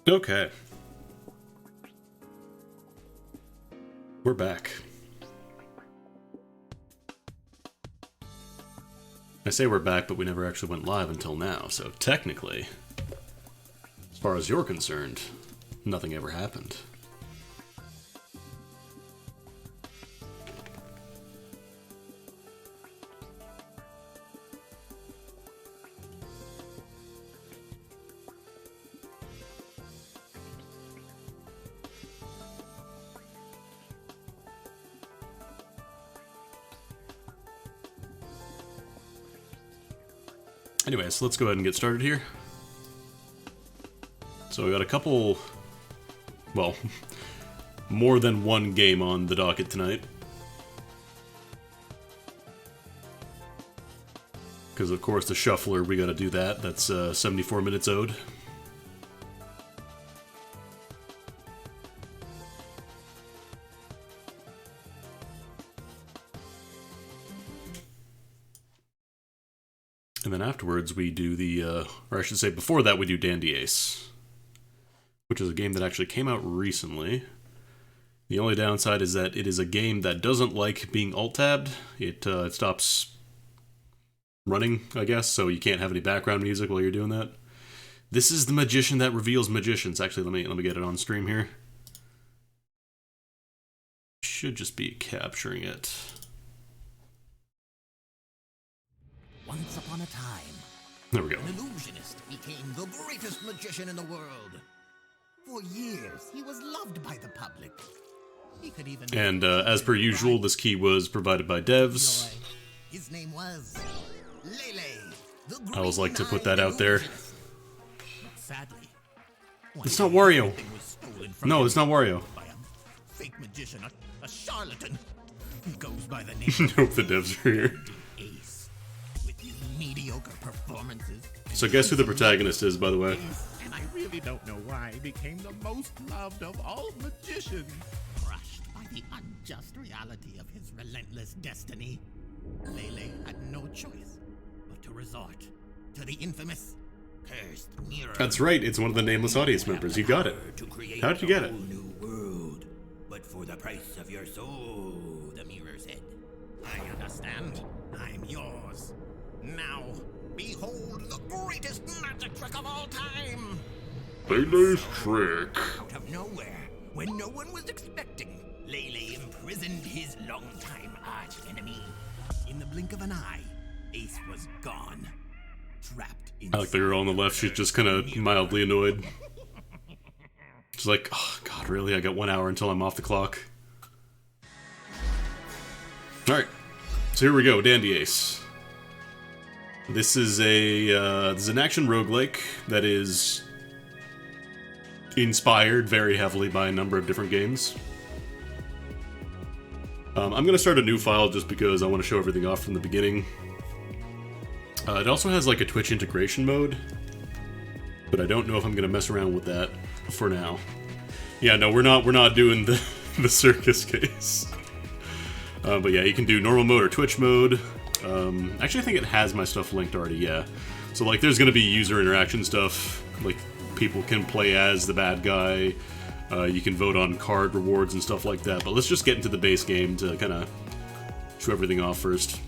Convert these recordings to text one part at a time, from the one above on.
Okay. We're back. I say we're back, but we never actually went live until now, so technically, as far as you're concerned, nothing ever happened. Anyway, so let's go ahead and get started here. So we got a couple, well, more than one game on the docket tonight. Because of course the shuffler, we gotta do that. That's 74 minutes owed. And then afterwards we do the, or I should say before that we do Dandy Ace, which is a game that actually came out recently. The only downside is that it is a game that doesn't like being alt-tabbed. It stops running, I guess, so you can't have any background music while you're doing that. This is the magician that reveals magicians. Actually, let me get it on stream here. Should just be capturing it. Once upon a time, there we go. An illusionist became the greatest magician in the world. For years, he was loved by the public. He could even... And as per usual, this key was provided by devs. His name was Lele. I always like to put that out there. Sadly, it's not Wario. No, it's not Wario. By a fake magician, a charlatan. He goes by the name. Nope, the devs are here. Ace, with his mediocre performances. So guess who the protagonist is, by the way? And I really don't know why he became the most loved of all magicians. Crushed by the unjust reality of his relentless destiny, Lele had no choice but to resort to the infamous cursed mirror. That's right, it's one of the nameless audience members. You got it. How did you get it? New world, but for the price of your soul, the mirror said. I understand. I'm yours. Now, behold the greatest magic trick of all time! Lele's trick. Out of nowhere, when no one was expecting, Lele imprisoned his longtime arch-enemy. In the blink of an eye, Ace was gone. Trapped in... I like the girl on the left, she's just kind of mildly annoyed. She's like, oh god, really? I got 1 hour until I'm off the clock. Alright, so here we go, Dandy Ace. This is an action roguelike that is inspired very heavily by a number of different games. I'm going to start a new file just because I want to show everything off from the beginning. It also has like a Twitch integration mode, but I don't know if I'm going to mess around with that for now. Yeah, no, we're not doing the circus case. But yeah, you can do normal mode or Twitch mode. Actually, I think it has my stuff linked already, yeah. So, like, there's going to be user interaction stuff. Like, people can play as the bad guy. You can vote on card rewards and stuff like that. But let's just get into the base game to kind of show everything off first.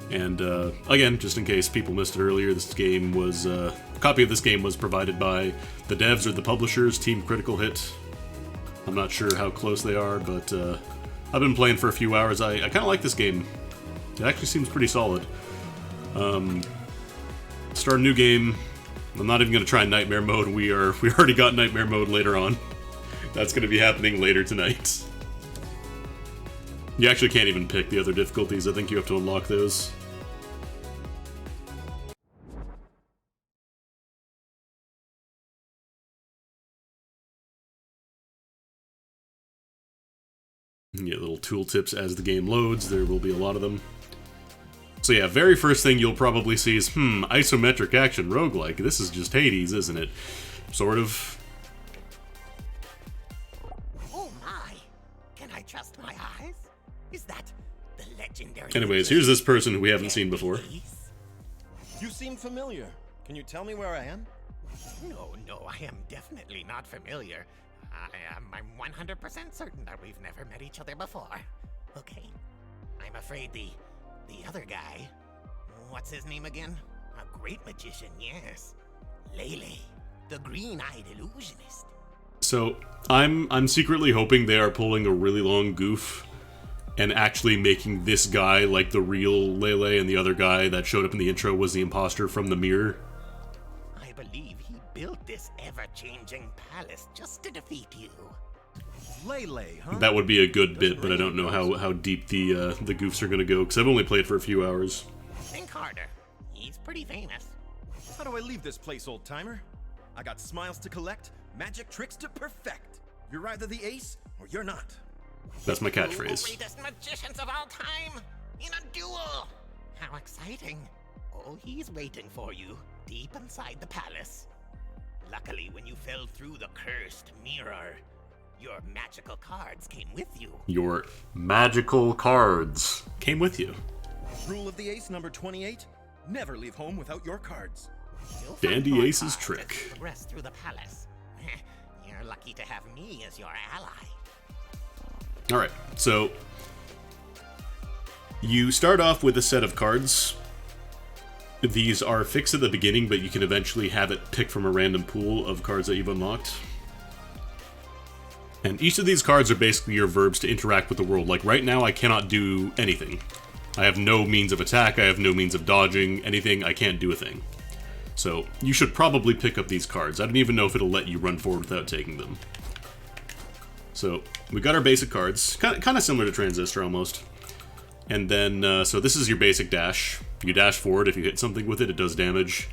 And, again, just in case people missed it earlier, this game was... a copy of this game was provided by the devs or the publishers, Team Critical Hit. I'm not sure how close they are, but I've been playing for a few hours. I kind of like this game. It actually seems pretty solid. Start a new game. I'm not even going to try Nightmare Mode. We already got Nightmare Mode later on. That's going to be happening later tonight. You actually can't even pick the other difficulties. I think you have to unlock those. You get little tooltips as the game loads. There will be a lot of them. So yeah, very first thing you'll probably see is, isometric action roguelike. This is just Hades, isn't it? Sort of. Oh my! Can I trust my eyes? Is that the legendary... Anyways, here's this person who we haven't seen before. You seem familiar. Can you tell me where I am? No, I am definitely not familiar. I'm 100% certain that we've never met each other before. Okay. I'm afraid the other guy, what's his name again? A great magician, yes. Lele, the green-eyed illusionist. So I'm secretly hoping they are pulling a really long goof and actually making this guy like the real Lele, and the other guy that showed up in the intro was the imposter from the mirror. I believe he built this ever-changing palace just to defeat you. Lele, huh? That would be a good bit, but I don't know how deep the goofs are gonna go, because I've only played for a few hours. Think harder. He's pretty famous. How do I leave this place, old-timer? I got smiles to collect, magic tricks to perfect. You're either the ace, or you're not. That's my Two catchphrase. greatest magicians of all time in a duel. How exciting. Oh, he's waiting for you deep inside the palace. Luckily, when you fell through the cursed mirror, your magical cards came with you. Your magical cards came with you. Rule of the ace number 28, never leave home without your cards. You'll find Dandy more Ace's cards as trick. you progress through the palace. You're lucky to have me as your ally. Alright, so you start off with a set of cards. These are fixed at the beginning, but you can eventually have it pick from a random pool of cards that you've unlocked. And each of these cards are basically your verbs to interact with the world. Like right now, I cannot do anything. I have no means of attack, I have no means of dodging, anything, I can't do a thing. So, you should probably pick up these cards. I don't even know if it'll let you run forward without taking them. So, we got our basic cards, kind of similar to Transistor almost. And then, so this is your basic dash. You dash forward, if you hit something with it, it does damage.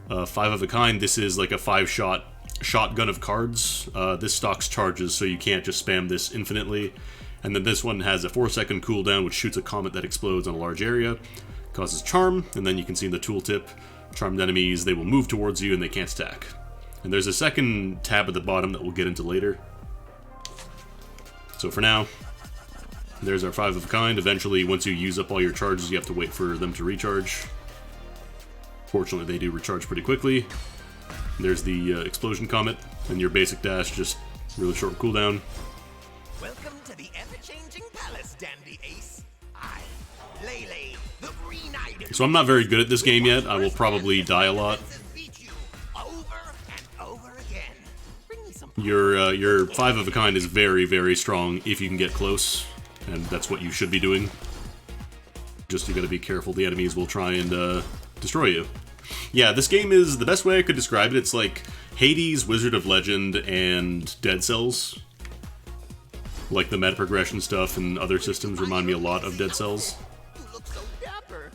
5 of a kind, this is like a 5-shot shotgun of cards. This stocks charges, so you can't just spam this infinitely. And then this one has a 4-second cooldown, which shoots a comet that explodes on a large area. Causes charm, and then you can see in the tooltip, charmed enemies, they will move towards you and they can't attack. And there's a second tab at the bottom that we'll get into later. So for now, there's our 5 of a kind. Eventually, once you use up all your charges, you have to wait for them to recharge. Fortunately, they do recharge pretty quickly. There's the explosion comet, and your basic dash, just really short cooldown. Welcome to the ever-changing palace, Dandy Ace. Lele, the green-eyed. So I'm not very good at this game yet. I will probably die a lot. Beat you over and over again. Bring me some. Your 5 of a kind is very, very strong if you can get close, and that's what you should be doing. Just you gotta be careful, the enemies will try and destroy you. Yeah, this game is, the best way I could describe it, it's like Hades, Wizard of Legend, and Dead Cells. Like the meta progression stuff and other systems remind me a lot of Dead Cells. You look so dapper.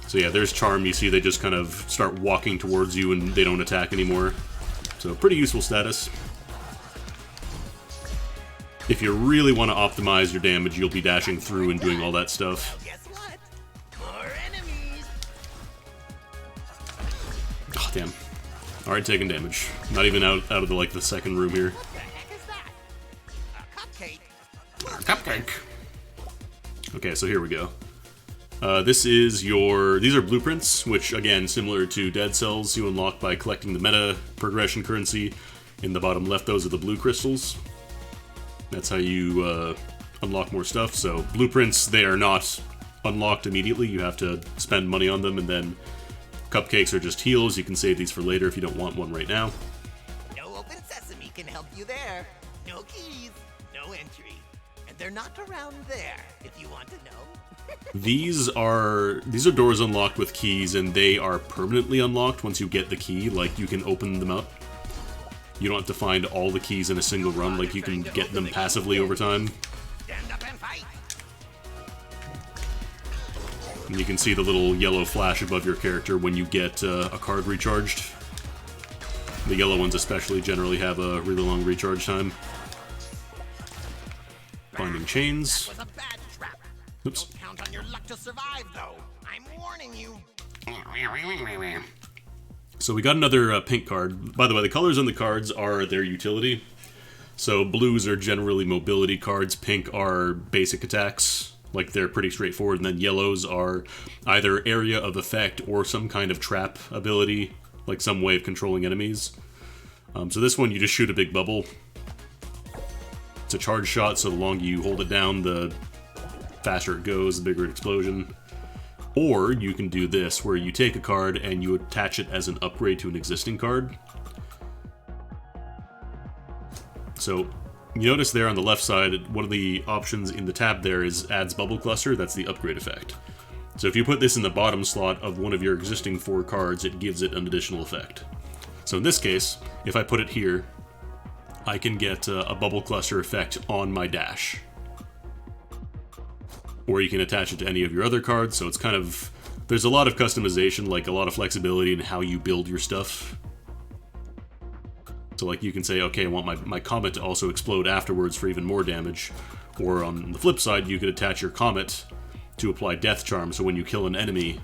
So yeah, there's Charm, you see they just kind of start walking towards you and they don't attack anymore. So pretty useful status. If you really want to optimize your damage, you'll be dashing through and doing all that stuff. Guess what? More enemies. Oh, damn. Alright, taking damage. Not even out of the, like, the second room here. What the heck is that? A cupcake. Cupcake! Okay, so here we go. These are blueprints, which, again, similar to Dead Cells, you unlock by collecting the meta progression currency. In the bottom left, those are the blue crystals. That's how you unlock more stuff. So blueprints, they are not unlocked immediately. You have to spend money on them, and then cupcakes are just heals. You can save these for later if you don't want one right now. No open sesame can help you there. No keys, no entry. And they're not around there, if you want to know. These are doors unlocked with keys, and they are permanently unlocked once you get the key. Like, you can open them up. You don't have to find all the keys in a single run, like you can get them passively over time. Stand up and fight. And you can see the little yellow flash above your character when you get a card recharged. The yellow ones especially generally have a really long recharge time. Finding chains. That was a bad trap. Oops. Don't count on your luck to survive, though. I'm warning you. So we got another pink card. By the way, the colors on the cards are their utility. So blues are generally mobility cards, pink are basic attacks. Like, they're pretty straightforward. And then yellows are either area of effect or some kind of trap ability, like some way of controlling enemies. So this one, you just shoot a big bubble. It's a charge shot, so the longer you hold it down, the faster it goes, the bigger explosion. Or you can do this, where you take a card and you attach it as an upgrade to an existing card. So you notice there on the left side, one of the options in the tab there is adds bubble cluster. That's the upgrade effect. So if you put this in the bottom slot of one of your existing 4 cards, it gives it an additional effect. So in this case, if I put it here, I can get a bubble cluster effect on my dash. Or you can attach it to any of your other cards, so it's kind of... There's a lot of customization, like a lot of flexibility in how you build your stuff. So like you can say, okay, I want my comet to also explode afterwards for even more damage. Or on the flip side, you could attach your comet to apply Death Charm, so when you kill an enemy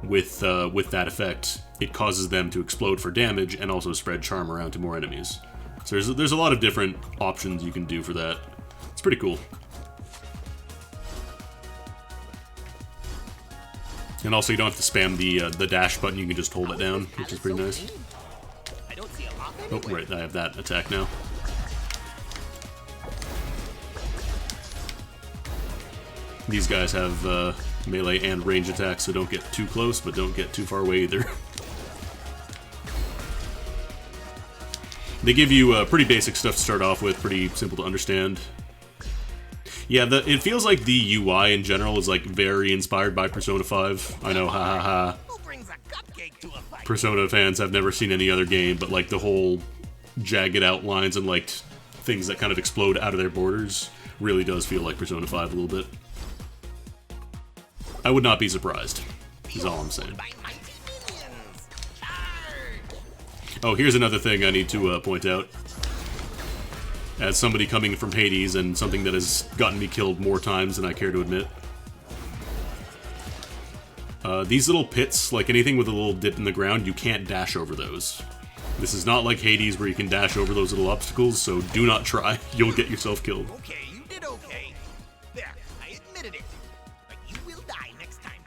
with that effect, it causes them to explode for damage and also spread charm around to more enemies. So there's a lot of different options you can do for that. It's pretty cool. And also, you don't have to spam the dash button, you can just hold it down, which is pretty nice. Oh, right, I have that attack now. These guys have melee and range attacks, so don't get too close, but don't get too far away either. They give you pretty basic stuff to start off with, pretty simple to understand. Yeah, it feels like the UI in general is like very inspired by Persona 5. I know, ha ha ha. Persona fans have never seen any other game, but like the whole jagged outlines and like things that kind of explode out of their borders really does feel like Persona 5 a little bit. I would not be surprised, is all I'm saying. Oh, here's another thing I need to point out. As somebody coming from Hades and something that has gotten me killed more times than I care to admit. These little pits, like anything with a little dip in the ground, you can't dash over those. This is not like Hades where you can dash over those little obstacles, so do not try. You'll get yourself killed. Okay, you did okay. There, I admitted it. But you will die next time.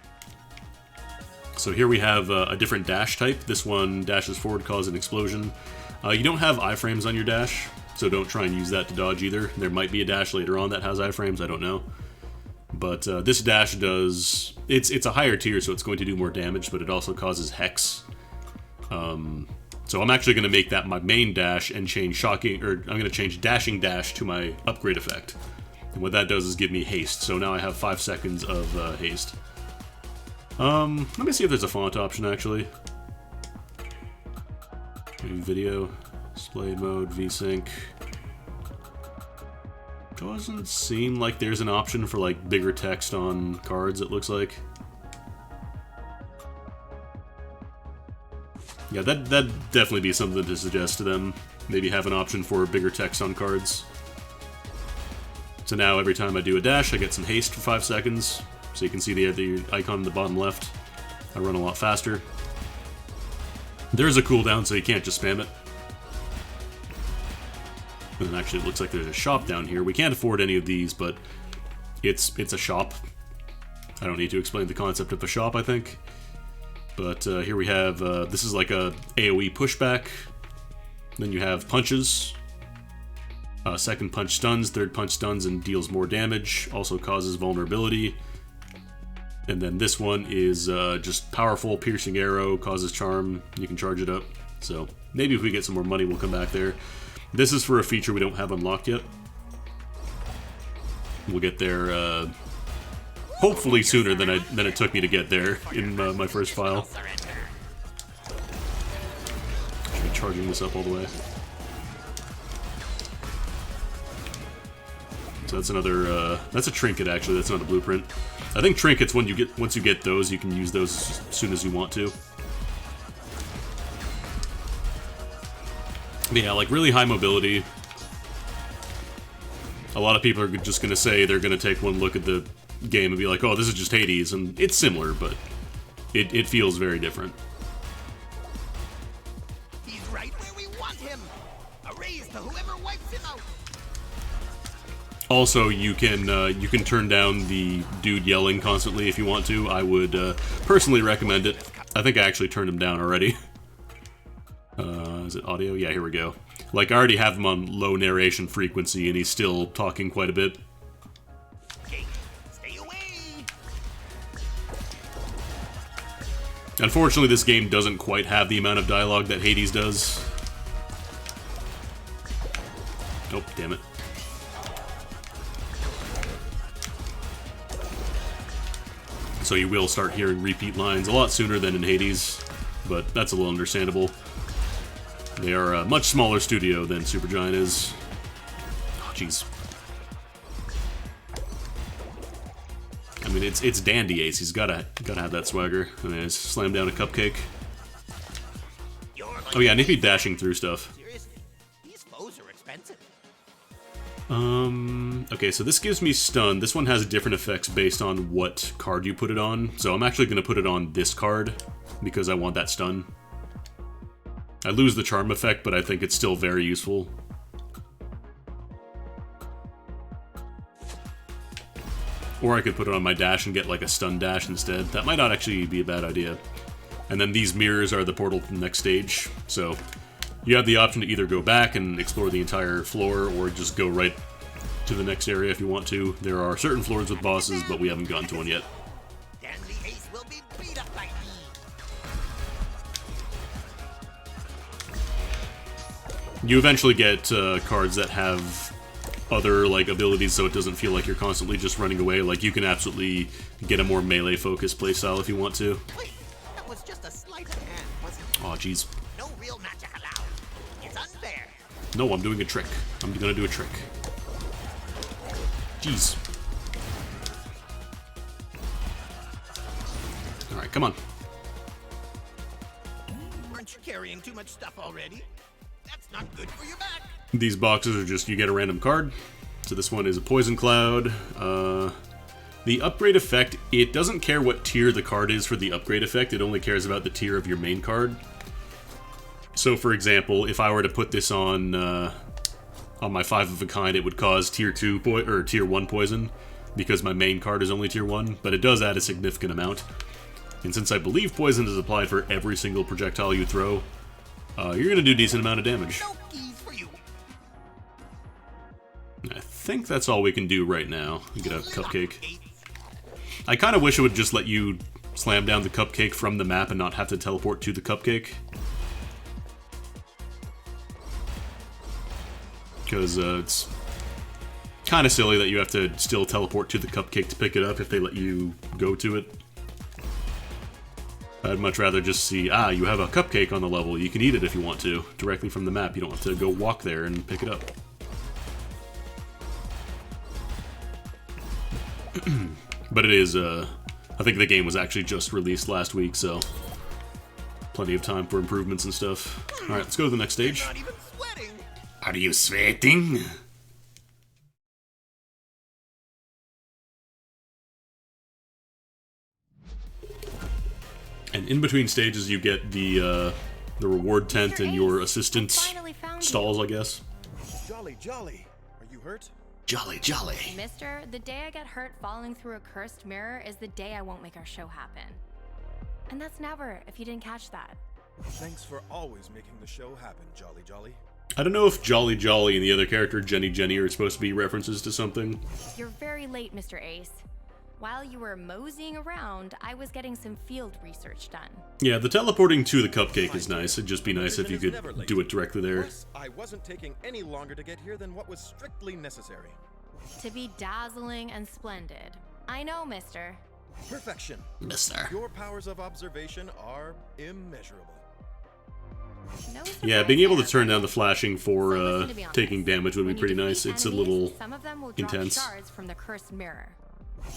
So here we have a different dash type. This one dashes forward, causes an explosion. You don't have iframes on your dash, so don't try and use that to dodge either. There might be a dash later on that has iframes, I don't know. But this dash does... It's a higher tier, so it's going to do more damage, but it also causes Hex. So I'm actually going to make that my main dash and change Shocking... Or I'm going to change Dashing Dash to my upgrade effect. And what that does is give me Haste, so now I have 5 seconds of Haste. Let me see if there's a font option, actually. Maybe video, display mode, VSync. Doesn't seem like there's an option for like bigger text on cards, it looks like. Yeah, that'd definitely be something to suggest to them. Maybe have an option for bigger text on cards. So now every time I do a dash, I get some haste for 5 seconds. So you can see the icon in the bottom left. I run a lot faster. There is a cooldown, so you can't just spam it. And actually, it looks like there's a shop down here. We can't afford any of these, but it's a shop. I don't need to explain the concept of a shop, I think. But here we have, this is like a AoE pushback. Then you have punches. Second punch stuns, third punch stuns and deals more damage. Also causes vulnerability. And then this one is just powerful, piercing arrow, causes charm. You can charge it up. So maybe if we get some more money, we'll come back there. This is for a feature we don't have unlocked yet. We'll get there hopefully sooner than it took me to get there in my first file. Should be charging this up all the way. So that's another. That's a trinket actually. That's not a blueprint. I think trinkets once you get those, you can use those as soon as you want to. But yeah, like really high mobility. A lot of people are just going to say they're going to take one look at the game and be like, oh, this is just Hades, and it's similar, but it feels very different. He's right where we want him. A raise to whoever wipes him out. Also, you can turn down the dude yelling constantly if you want to. I would personally recommend it. I think I actually turned him down already. Is it audio? Yeah, here we go. Like, I already have him on low narration frequency, and he's still talking quite a bit. Okay, stay away. Unfortunately, this game doesn't quite have the amount of dialogue that Hades does. Oh, damn it. So you will start hearing repeat lines a lot sooner than in Hades, but that's a little understandable. They are a much smaller studio than Supergiant is. Oh, jeez. I mean, it's Dandy Ace. He's gotta have that swagger. And then slam down a cupcake. Oh yeah, I need to be dashing through stuff. Seriously, these foes are expensive. Okay, so this gives me stun. This one has different effects based on what card you put it on. So I'm actually gonna put it on this card because I want that stun. I lose the charm effect, but I think it's still very useful. Or I could put it on my dash and get like a stun dash instead. That might not actually be a bad idea. And then these mirrors are the portal to the next stage. So you have the option to either go back and explore the entire floor or just go right to the next area if you want to. There are certain floors with bosses, but we haven't gotten to one yet. Dandy Ace will be beat up by me. You eventually get cards that have other like abilities, so it doesn't feel like you're constantly just running away. Like you can absolutely get a more melee focused playstyle if you want to. Wait, that was just a sleight of hand, wasn't it? Oh jeez. No real magic allowed. It's unfair. No, I'm doing a trick. I'm gonna do a trick. Jeez. Alright, come on. Aren't you carrying too much stuff already? That's not good for your back. These boxes are just, you get a random card. So this one is a Poison Cloud. The upgrade effect, it doesn't care what tier the card is for the upgrade effect, it only cares about the tier of your main card. So for example, if I were to put this on my 5 of a kind, it would cause tier 2 or tier 1 poison, because my main card is only tier 1, but it does add a significant amount. And since I believe poison is applied for every single projectile you throw, you're gonna do a decent amount of damage. No keys for you. I think that's all we can do right now. Get a cupcake. I kind of wish it would just let you slam down the cupcake from the map and not have to teleport to the cupcake. Because it's kind of silly that you have to still teleport to the cupcake to pick it up if they let you go to it. I'd much rather just see, you have a cupcake on the level, you can eat it if you want to, directly from the map. You don't have to go walk there and pick it up. But it is, I think the game was actually just released last week, so plenty of time for improvements and stuff. Alright, let's go to the next stage. Not even sweating. Are you sweating? And in between stages, you get the reward tent and your assistant stalls, I guess. Jolly, jolly. Are you hurt? Jolly, jolly. Mister, the day I get hurt falling through a cursed mirror is the day I won't make our show happen. And that's never, if you didn't catch that. Thanks for always making the show happen, Jolly Jolly. I don't know if Jolly Jolly and the other character, Jenny Jenny, are supposed to be references to something. You're very late, Mr. Ace. While you were moseying around, I was getting some field research done. Yeah, the teleporting to the cupcake is nice. It'd just be nice if you could do it directly there. Plus, I wasn't taking any longer to get here than what was strictly necessary. To be dazzling and splendid. I know, mister. Perfection. Mister. Your powers of observation are immeasurable. No Yeah, surprise being able to there. turn down the flashing for So listen to me on taking this. damage would be When you pretty defeat nice. It's a enemies, little some of them will drop intense. shards from the cursed mirror.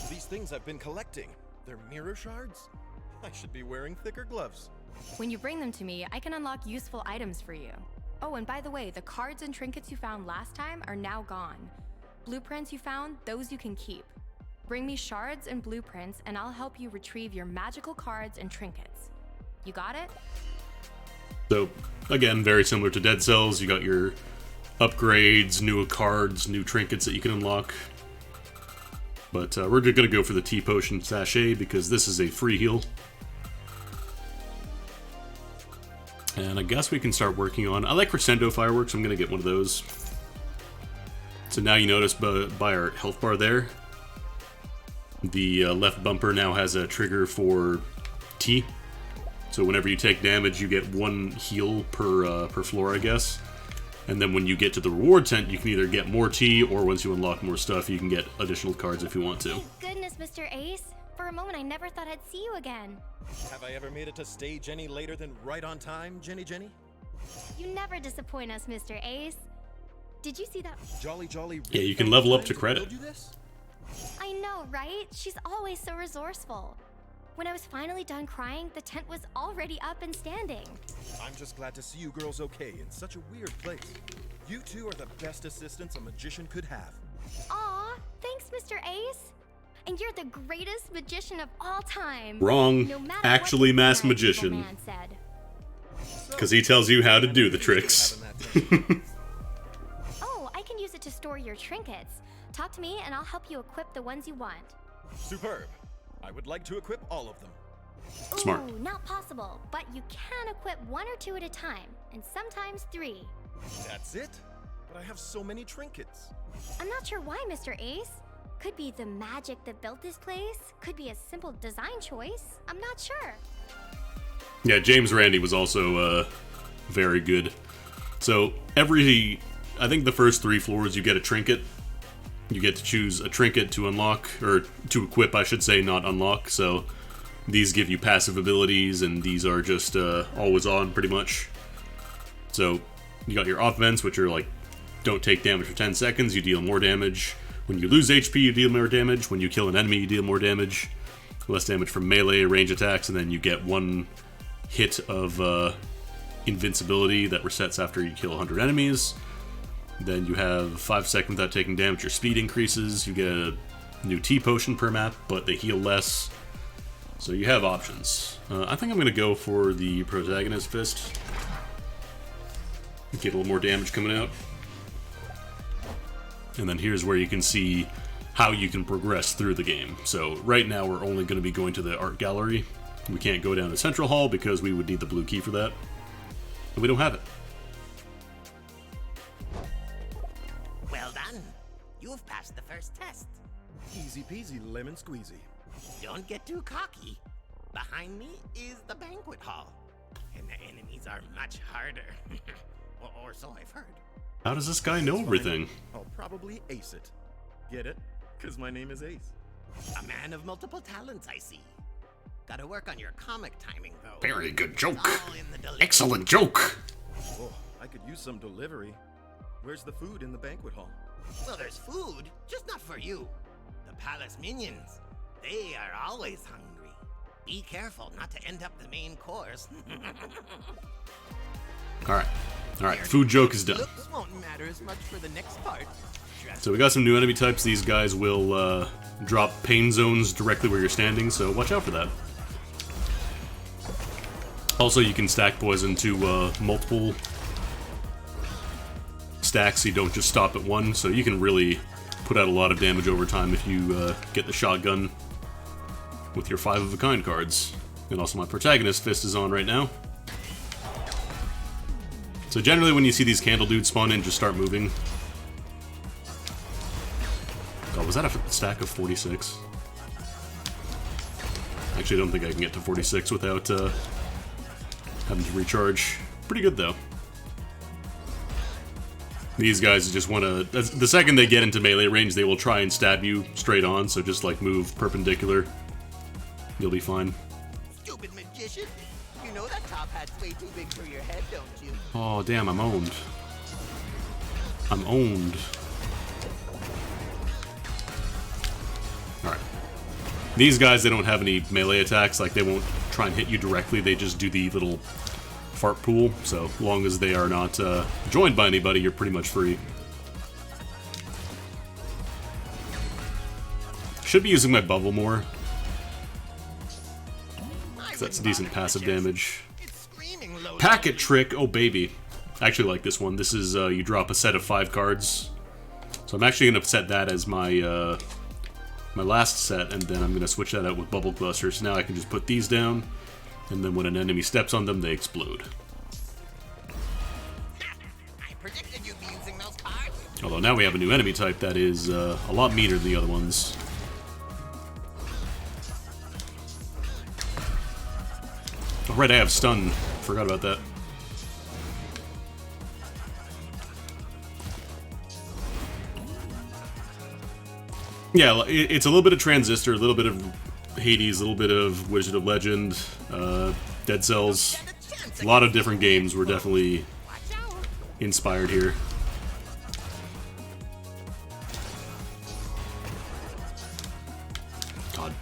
These things I've been collecting, they're mirror shards? I should be wearing thicker gloves. When you bring them to me, I can unlock useful items for you. Oh, and by the way, the cards and trinkets you found last time are now gone. Blueprints you found, those you can keep. Bring me shards and blueprints, and I'll help you retrieve your magical cards and trinkets. You got it? So, again, very similar to Dead Cells. You got your upgrades, new cards, new trinkets that you can unlock. But we're just going to go for the T-Potion Sachet because this is a free heal. And I guess we can start working on... I like Crescendo Fireworks, I'm going to get one of those. So now you notice by our health bar there, the left bumper now has a trigger for T. So whenever you take damage, you get 1 heal per floor, I guess. And then when you get to the reward tent, you can either get more T, or once you unlock more stuff, you can get additional cards if you want to. Thank goodness, Mr. Ace. For a moment, I never thought I'd see you again. Have I ever made it to stage any later than right on time, Jenny? You never disappoint us, Mr. Ace. Did you see that? Jolly. Yeah, you can level up to credit. I know, right? She's always so resourceful. When I was finally done crying, the tent was already up and standing. I'm just glad to see you girls okay in such a weird place. You two are the best assistants a magician could have. Aw, thanks, Mr. Ace. And you're the greatest magician of all time. Wrong. No matter Actually, what the Masked Evil Magician. Man said. Because he tells you how to do the tricks. Oh, I can use it to store your trinkets. Talk to me and I'll help you equip the ones you want. Superb. I would like to equip all of them. Smart. Ooh, not possible, but you can equip 1 or 2 at a time, and sometimes 3. That's it? But I have so many trinkets. I'm not sure why, Mr. Ace. Could be the magic that built this place, could be a simple design choice. I'm not sure. Yeah, James Randi was also very good. So I think the first 3 floors you get a trinket. You get to choose a trinket to unlock, or to equip, I should say, not unlock. So these give you passive abilities, and these are just always on, pretty much. So you got your off vents, which are like, don't take damage for 10 seconds, you deal more damage. When you lose HP, you deal more damage. When you kill an enemy, you deal more damage. Less damage from melee, range attacks, and then you get 1 hit of invincibility that resets after you kill 100 enemies. Then you have 5 seconds without taking damage, your speed increases, you get a new T-Potion per map, but they heal less. So you have options. I think I'm going to go for the Protagonist Fist. Get a little more damage coming out. And then here's where you can see how you can progress through the game. So right now we're only going to be going to the art gallery. We can't go down to Central Hall because we would need the blue key for that. And we don't have it. Well done. You've passed the first test. Easy peasy, lemon squeezy. Don't get too cocky. Behind me is the banquet hall. And the enemies are much harder. or so I've heard. How does this guy know everything? I'll probably ace it. Get it? Because my name is Ace. A man of multiple talents, I see. Gotta work on your comic timing, though. Very good joke. It's all in the delivery. Excellent joke. Oh, I could use some delivery. Where's the food in the banquet hall? Well, there's food, just not for you. The palace minions, they are always hungry. Be careful not to end up the main course. Alright, food joke is done. Looks won't matter as much for the next part. So we got some new enemy types. These guys will drop pain zones directly where you're standing, so watch out for that. Also, you can stack poison to multiple stacks, so you don't just stop at one, so you can really put out a lot of damage over time if you get the shotgun with your 5 of a kind cards. And also my Protagonist Fist is on right now. So generally when you see these candle dudes spawn in, just start moving. Oh, was that a stack of 46? Actually, I don't think I can get to 46 without having to recharge. Pretty good, though. These guys just want to... The second they get into melee range, they will try and stab you straight on, so just, like, move perpendicular. You'll be fine. Stupid magician! You know that top hat's way too big for your head, don't you? Oh, damn, I'm owned. I'm owned. Alright. These guys, they don't have any melee attacks, like they won't try and hit you directly, they just do the little fart pool, so long as they are not joined by anybody, you're pretty much free. Should be using my bubble more, because that's decent passive damage. Packet Trick, oh baby. I actually like this one. This is, you drop a set of 5 cards. So I'm actually going to set that as my my last set, and then I'm going to switch that out with bubble clusters. So now I can just put these down, and then when an enemy steps on them, they explode. I predicted you'd be using those cards. Although now we have a new enemy type that is a lot meaner than the other ones. Oh, right, I have stun. Forgot about that. Yeah, it's a little bit of Transistor, a little bit of Hades, a little bit of Wizard of Legend, Dead Cells. A lot of different games were definitely inspired here. God,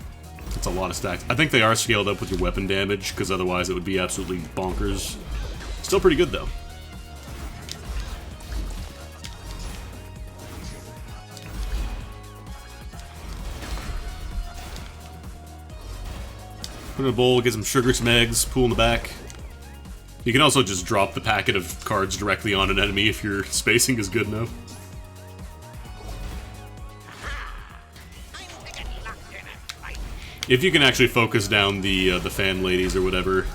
that's a lot of stacks. I think they are scaled up with your weapon damage, because otherwise it would be absolutely bonkers. Still pretty good, though. Put in a bowl, get some sugar, some eggs, pool in the back. You can also just drop the packet of cards directly on an enemy if your spacing is good enough. If you can actually focus down the fan ladies or whatever,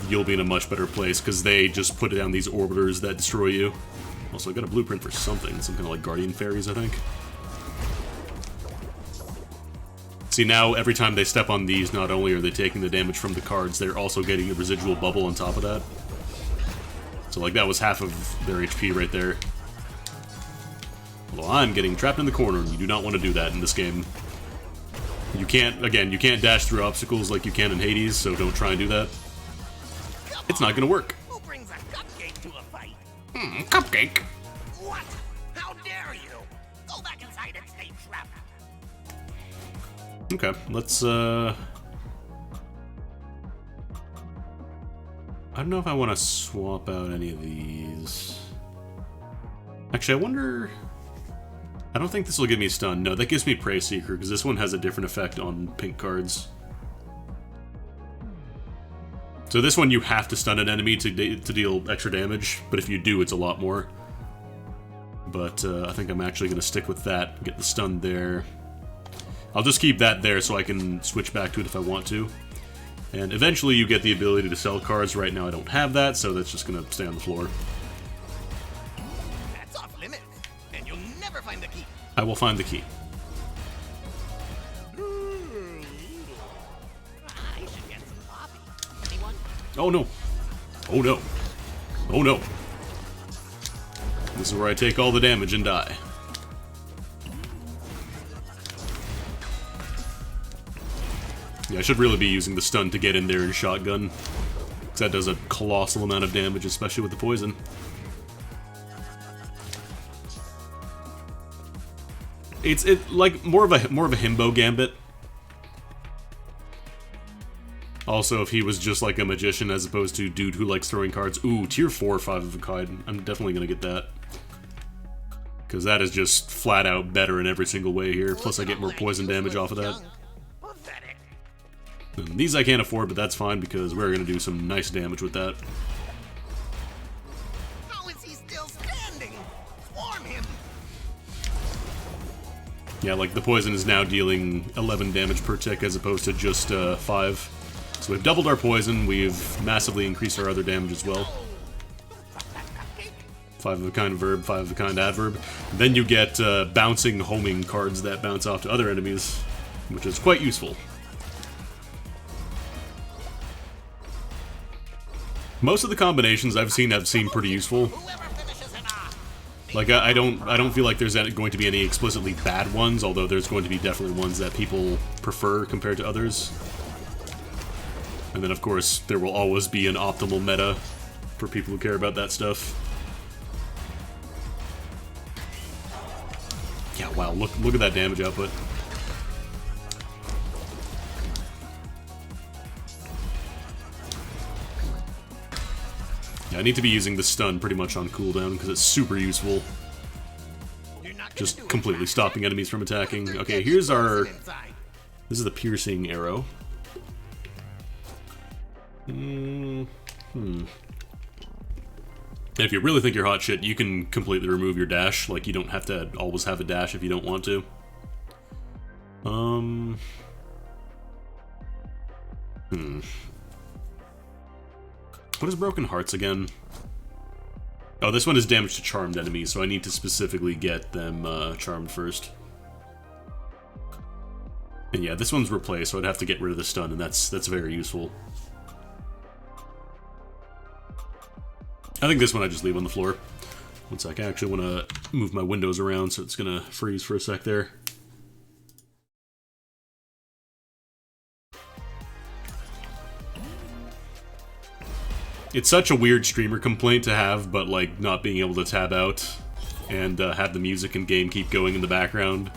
you'll be in a much better place, because they just put down these orbiters that destroy you. Also, I got a blueprint for something, some kind of like Guardian Fairies, I think. See, now every time they step on these, not only are they taking the damage from the cards, they're also getting the residual bubble on top of that. So, like, that was half of their HP right there. Although I'm getting trapped in the corner, and you do not want to do that in this game. You can't, again, you can't dash through obstacles like you can in Hades, so don't try and do that. It's not gonna work. Who brings a cupcake to a fight? Cupcake? What? How dare you? Go back inside and stay trapped. Okay, let's, I don't know if I want to swap out any of these. Actually, I wonder... I don't think this will give me stun. No, that gives me Prey Seeker, because this one has a different effect on pink cards. So this one, you have to stun an enemy to deal extra damage, but if you do, it's a lot more. But I think I'm actually going to stick with that, get the stun there. I'll just keep that there so I can switch back to it if I want to. And eventually you get the ability to sell cards. Right now I don't have that, so that's just going to stay on the floor. That's off limits, and you'll never find the key. I will find the key. I should get some coffee. Anyone? Oh no. Oh no. Oh no. This is where I take all the damage and die. Yeah, I should really be using the stun to get in there and shotgun, because that does a colossal amount of damage, especially with the poison. It's like more of a himbo gambit. Also, if he was just like a magician as opposed to dude who likes throwing cards. Ooh, tier 4 5 of a kind. I'm definitely gonna get that, because that is just flat out better in every single way here. Plus, I get more poison damage off of that. Pathetic. And these I can't afford, but that's fine because we're gonna do some nice damage with that. How is he still standing? Swarm him. Yeah, like the poison is now dealing 11 damage per tick as opposed to just 5. So we've doubled our poison, we've massively increased our other damage as well. 5 of a kind verb, 5 of a kind adverb. Then you get bouncing homing cards that bounce off to other enemies, which is quite useful. Most of the combinations I've seen have seemed pretty useful. Whoever finishes it off. Like I don't feel like there's going to be any explicitly bad ones, although there's going to be definitely ones that people prefer compared to others. And then of course there will always be an optimal meta for people who care about that stuff. Yeah, wow, look at that damage output. Yeah, I need to be using the stun pretty much on cooldown because it's super useful. You're not gonna Just do it, completely Master. stopping enemies from attacking. There's Okay, deadly here's our... poison inside. This is the piercing arrow. If you really think you're hot shit, you can completely remove your dash. Like, you don't have to always have a dash if you don't want to. What is Broken Hearts again? Oh, this one is damage to charmed enemies, so I need to specifically get them charmed first. And yeah, this one's replaced, so I'd have to get rid of the stun, and that's very useful. I think this one I just leave on the floor. One sec, I actually want to move my windows around, so it's gonna freeze for a sec there. It's such a weird streamer complaint to have, but like not being able to tab out and have the music and game keep going in the background.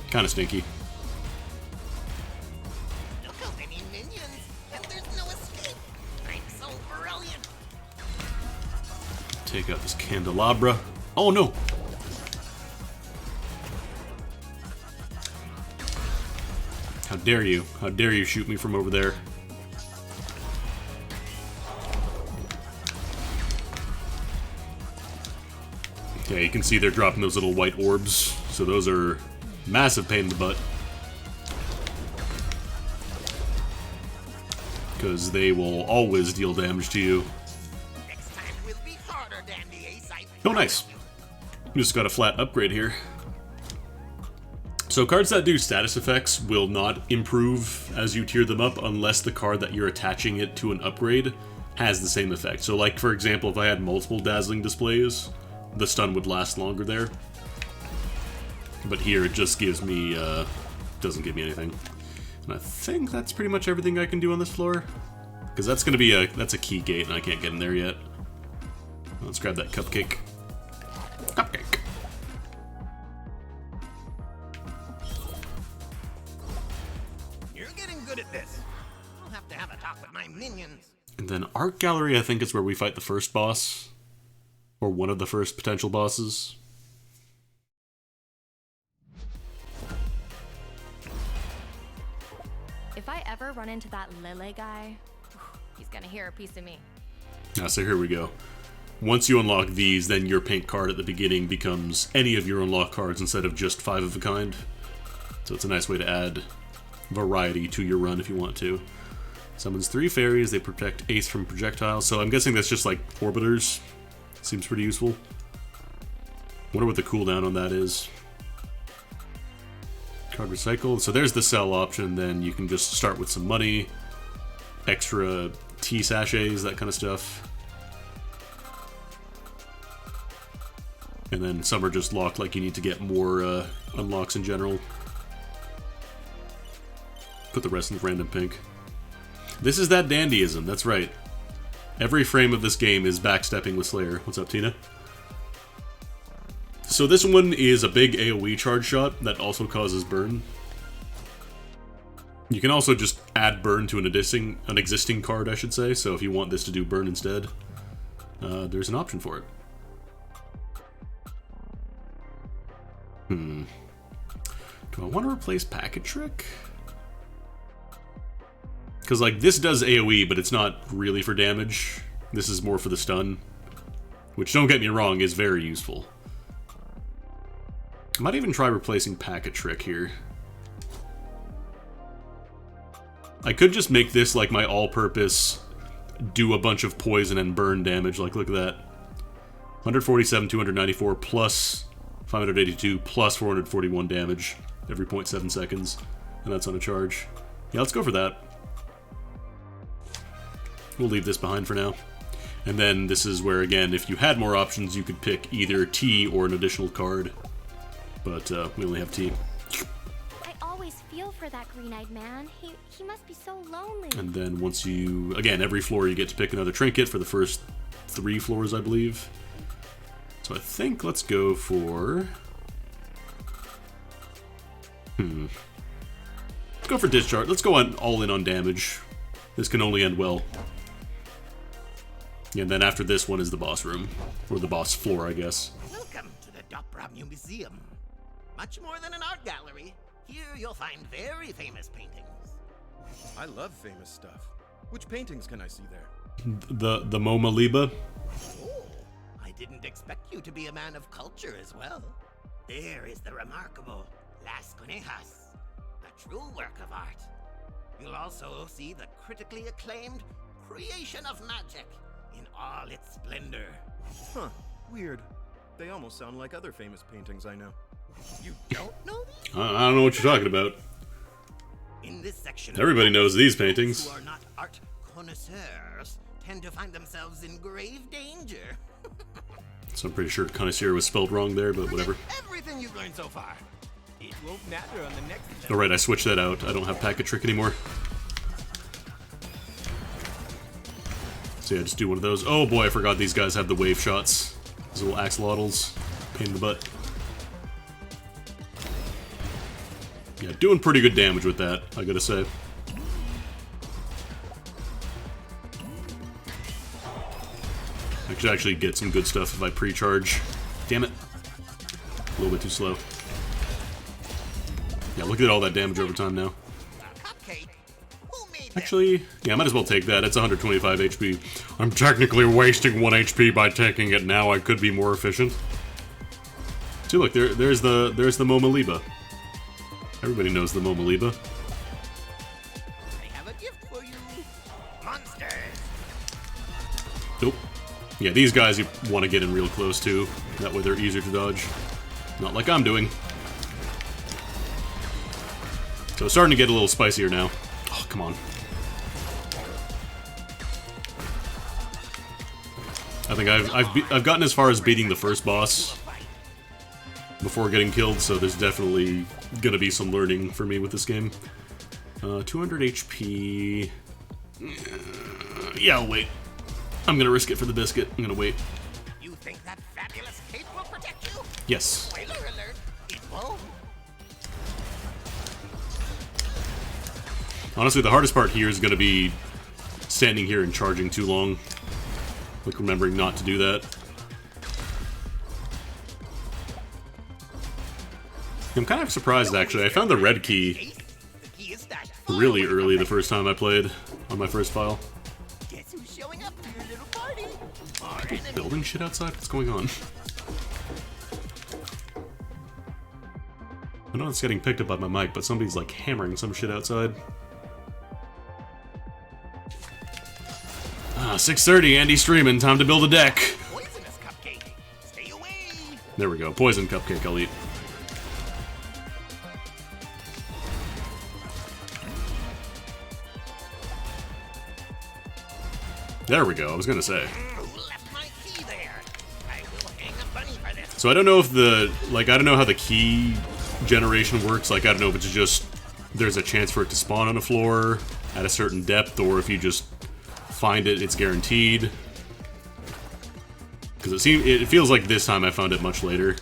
Kind of stinky. Look how many minions, and there's no escape. I'm so brilliant. Take out this candelabra. Oh no! How dare you? How dare you shoot me from over there? Okay, you can see they're dropping those little white orbs, so those are massive pain in the butt. Because they will always deal damage to you. Next time will be harder, Dandy Ace. Oh, nice. Just got a flat upgrade here. So cards that do status effects will not improve as you tier them up unless the card that you're attaching it to an upgrade has the same effect. So like, for example, if I had multiple dazzling displays, the stun would last longer there. But here it just gives me, doesn't give me anything. And I think that's pretty much everything I can do on this floor. Because that's going to be that's a key gate and I can't get in there yet. Let's grab that cupcake. Cupcake. You're getting good at this. I'll have to have a talk with my minions. And then Art Gallery, I think, is where we fight the first boss. Or one of the first potential bosses. If I ever run into that Lele guy, he's gonna hear a piece of me. So here we go. Once you unlock these, then your pink card at the beginning becomes any of your unlocked cards instead of just 5 of a kind. So it's a nice way to add variety to your run if you want to. Summons 3 fairies, they protect Ace from projectiles, so I'm guessing that's just like orbiters. Seems pretty useful. Wonder what the cooldown on that is. Card recycle. So there's the sell option, then you can just start with some money, extra tea sachets, that kind of stuff. And then some are just locked, like you need to get more unlocks in general. Put the rest in random pink. This is that dandyism, that's right. Every frame of this game is backstepping with Slayer. What's up, Tina? So this one is a big AoE charge shot that also causes burn. You can also just add burn to an existing card, I should say. So if you want this to do burn instead, there's an option for it. Do I want to replace Packet Trick? Because, like, this does AoE, but it's not really for damage. This is more for the stun. Which, don't get me wrong, is very useful. I might even try replacing Packet Trick here. I could just make this, like, my all-purpose do a bunch of poison and burn damage. Like, look at that. 147, 294, plus 582, plus 441 damage every 0.7 seconds. And that's on a charge. Yeah, let's go for that. We'll leave this behind for now. And then this is where, again, if you had more options, you could pick either T or an additional card. But we only have T. I always feel for that green-eyed man. He must be so lonely. And then once you... Again, every floor you get to pick another trinket for the first 3 floors, I believe. So I think let's go for... Let's go for discharge. Let's go all in on damage. This can only end well. And then after this one is the boss room. Or the boss floor, I guess. Welcome to the Dopram Museum. Much more than an art gallery. Here you'll find very famous paintings. I love famous stuff. Which paintings can I see there? The Mona Lisa. Oh, I didn't expect you to be a man of culture as well. There is the remarkable Las Conejas. true work of art. You'll also see the critically acclaimed creation of magic in all its splendor. Huh, weird. They almost sound like other famous paintings I know. You don't know these? I don't know what you're talking about. In this section, Everybody knows these those paintings. who are not art connoisseurs tend to find themselves in grave danger. So I'm pretty sure connoisseur was spelled wrong there, but whatever. Everything you've learned so far. It won't matter on the next level. Alright, I switched that out. I don't have Packet Trick anymore. So yeah, just do one of those. Oh boy, I forgot these guys have the wave shots. These little axolotls. Pain in the butt. Yeah, doing pretty good damage with that, I gotta say. I could actually get some good stuff if I pre-charge. Damn it. A little bit too slow. Yeah, look at all that damage over time now. Cupcake. Who made that? Actually, yeah, I might as well take that. It's 125 HP. I'm technically wasting 1 HP by taking it now. I could be more efficient. See, look, there's the Momaliba. Everybody knows the Momaliba. I have a gift for you. Monsters. Nope. Yeah, these guys you want to get in real close to. That way they're easier to dodge. Not like I'm doing. So it's starting to get a little spicier now. Oh, come on. I think I've gotten as far as beating the first boss before getting killed, so there's definitely gonna be some learning for me with this game. 200 HP. Yeah, I'll wait. I'm gonna risk it for the biscuit. I'm gonna wait. You think that fabulous cape will protect you? Yes. Spoiler alert, it won't. Honestly, the hardest part here is gonna be standing here and charging too long. Like, remembering not to do that. I'm kind of surprised, actually. I found the red key The key is stashed really far away early from the first time I played on my first file. Guess who's showing up to your little party? Our enemy. Building shit outside? What's going on? I know it's getting picked up by my mic, but somebody's like hammering some shit outside. Ah, 6:30, Andy streaming. Time to build a deck. Poisonous cupcake. Stay away. There we go. Poison cupcake I'll eat. There we go, I was gonna say. Who left my key there? I will hang a bunny for this. So I don't know if I don't know how the key generation works. Like, I don't know if it's just there's a chance for it to spawn on a floor at a certain depth, or if you just find it, it's guaranteed. Because it feels like this time I found it much later.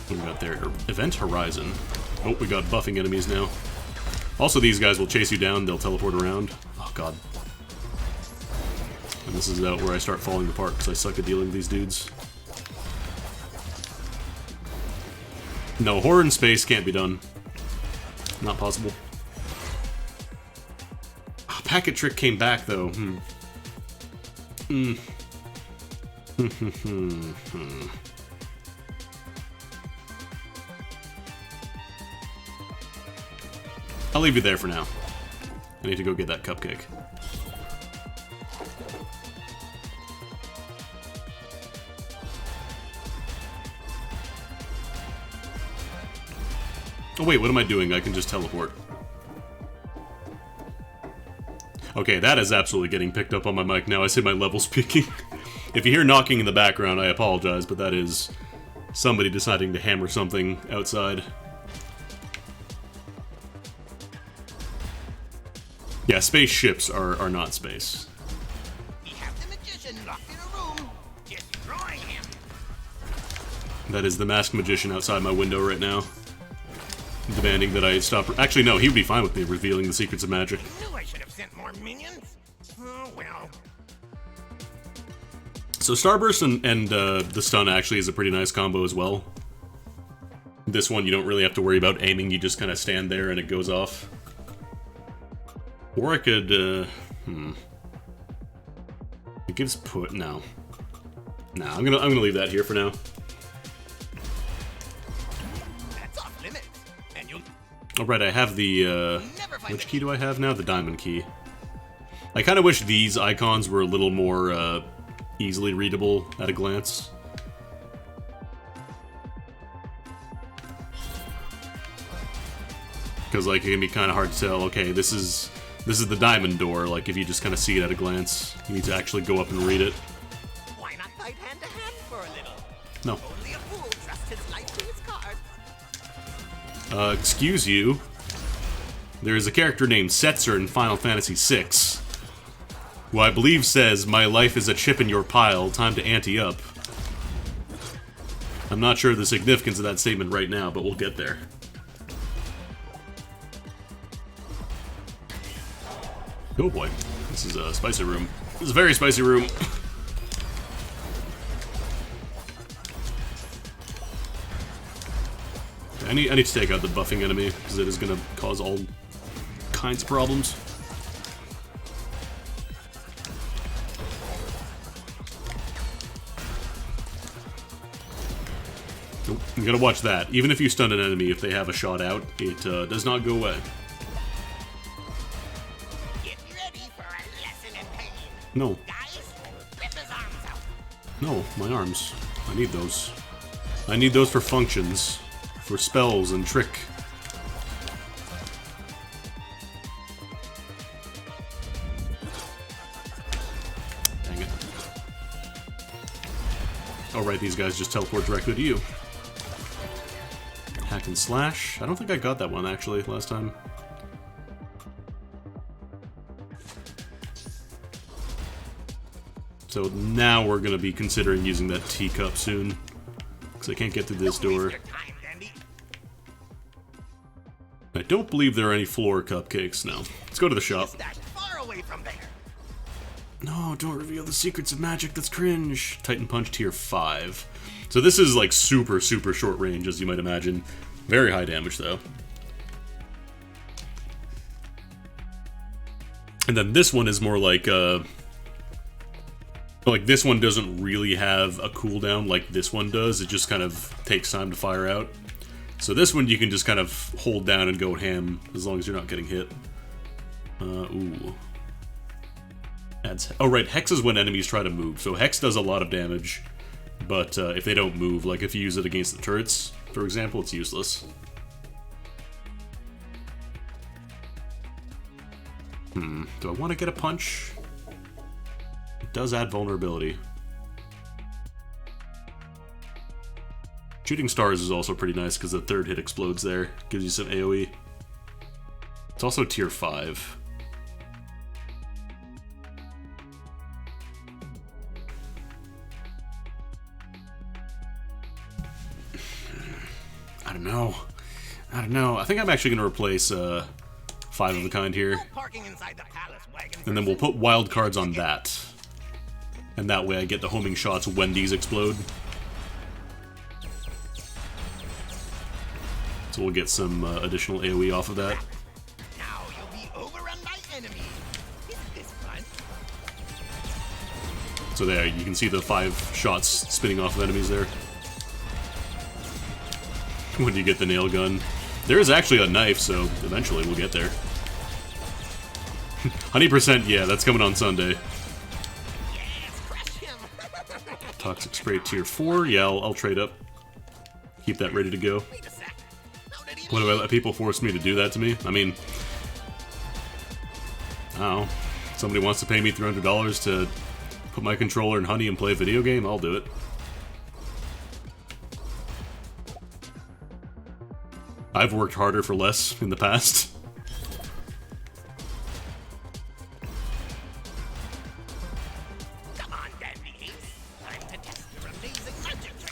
What do we got there? Event Horizon. Oh, we got buffing enemies now. Also, these guys will chase you down, they'll teleport around. Oh, God. And this is where I start falling apart, because I suck at dealing with these dudes. No, horror in space can't be done. Not possible. Oh, Packet Trick came back, though. I'll leave you there for now. I need to go get that cupcake. Oh wait, what am I doing? I can just teleport. Okay, that is absolutely getting picked up on my mic now. I see my levels peaking. If you hear knocking in the background, I apologize, but that is somebody deciding to hammer something outside. Yeah, spaceships are not space. We have the magician locked in a room. Destroy him. That is the masked magician outside my window right now. Demanding that I stop. Actually, no, he would be fine with me revealing the secrets of magic. Knew I should have sent more minions. Oh well. So Starburst and the stun actually is a pretty nice combo as well. This one you don't really have to worry about aiming, you just kind of stand there and it goes off. Or I could, It gives put, no. Nah, I'm gonna leave that here for now. That's awfully Alright, I have the, which key do I have now? The diamond key. I kind of wish these icons were a little more, easily readable at a glance. Because, like, it can be kind of hard to tell, okay, this is the diamond door, like, if you just kind of see it at a glance. You need to actually go up and read it. Why not fight hand to hand for a little? No. Only a fool trusts his life to his cards. Excuse you. There is a character named Setzer in Final Fantasy VI, who I believe says, "My life is a chip in your pile, time to ante up." I'm not sure of the significance of that statement right now, but we'll get there. Oh boy, this is a spicy room. This is a very spicy room. I need to take out the buffing enemy, because it is going to cause all kinds of problems. Nope, you gotta watch that. Even if you stun an enemy, if they have a shot out, it does not go away. Get ready for a lesson in pain. No. Guys, rip his arms out. No, my arms. I need those. I need those for functions. For spells and trick. Dang it. Oh right, these guys just teleport directly to you. Hack and slash. I don't think I got that one actually last time. So now we're gonna be considering using that teacup soon. Because I can't get through this door. Your time, Dandy. I don't believe there are any floor cupcakes now. Let's go to the shop. That far away from there. No, don't reveal the secrets of magic, that's cringe. Titan Punch tier 5. So this is like super short range, as you might imagine. Very high damage though. And then this one is more like this one doesn't really have a cooldown like this one does. It just kind of takes time to fire out. So this one you can just kind of hold down and go ham as long as you're not getting hit. Ooh. Oh right, Hex is when enemies try to move. So Hex does a lot of damage, but if they don't move, like if you use it against the turrets, for example, it's useless. Do I want to get a punch? It does add vulnerability. Shooting stars is also pretty nice because the third hit explodes there. Gives you some AoE. It's also tier 5. I don't know. I think I'm actually going to replace 5 of the kind here. Parking inside the palace wagon. And then we'll put wild cards on that. And that way I get the homing shots when these explode. So we'll get some additional AoE off of that. Now you'll be overrun by enemies. Isn't this fun? So there, you can see the 5 shots spinning off of enemies there. When you get the nail gun. There is actually a knife, so eventually we'll get there. 100%, yeah, that's coming on Sunday. Yes, crush him. Toxic Spray tier 4, yeah, I'll trade up. Keep that ready to go. Wait a sec. How did he What do I let people force me to do that to me? I mean, I don't know. Somebody wants to pay me $300 to put my controller in Honey and play a video game, I'll do it. I've worked harder for less in the past. Come on, Dandy. Time to test your amazing magic trick.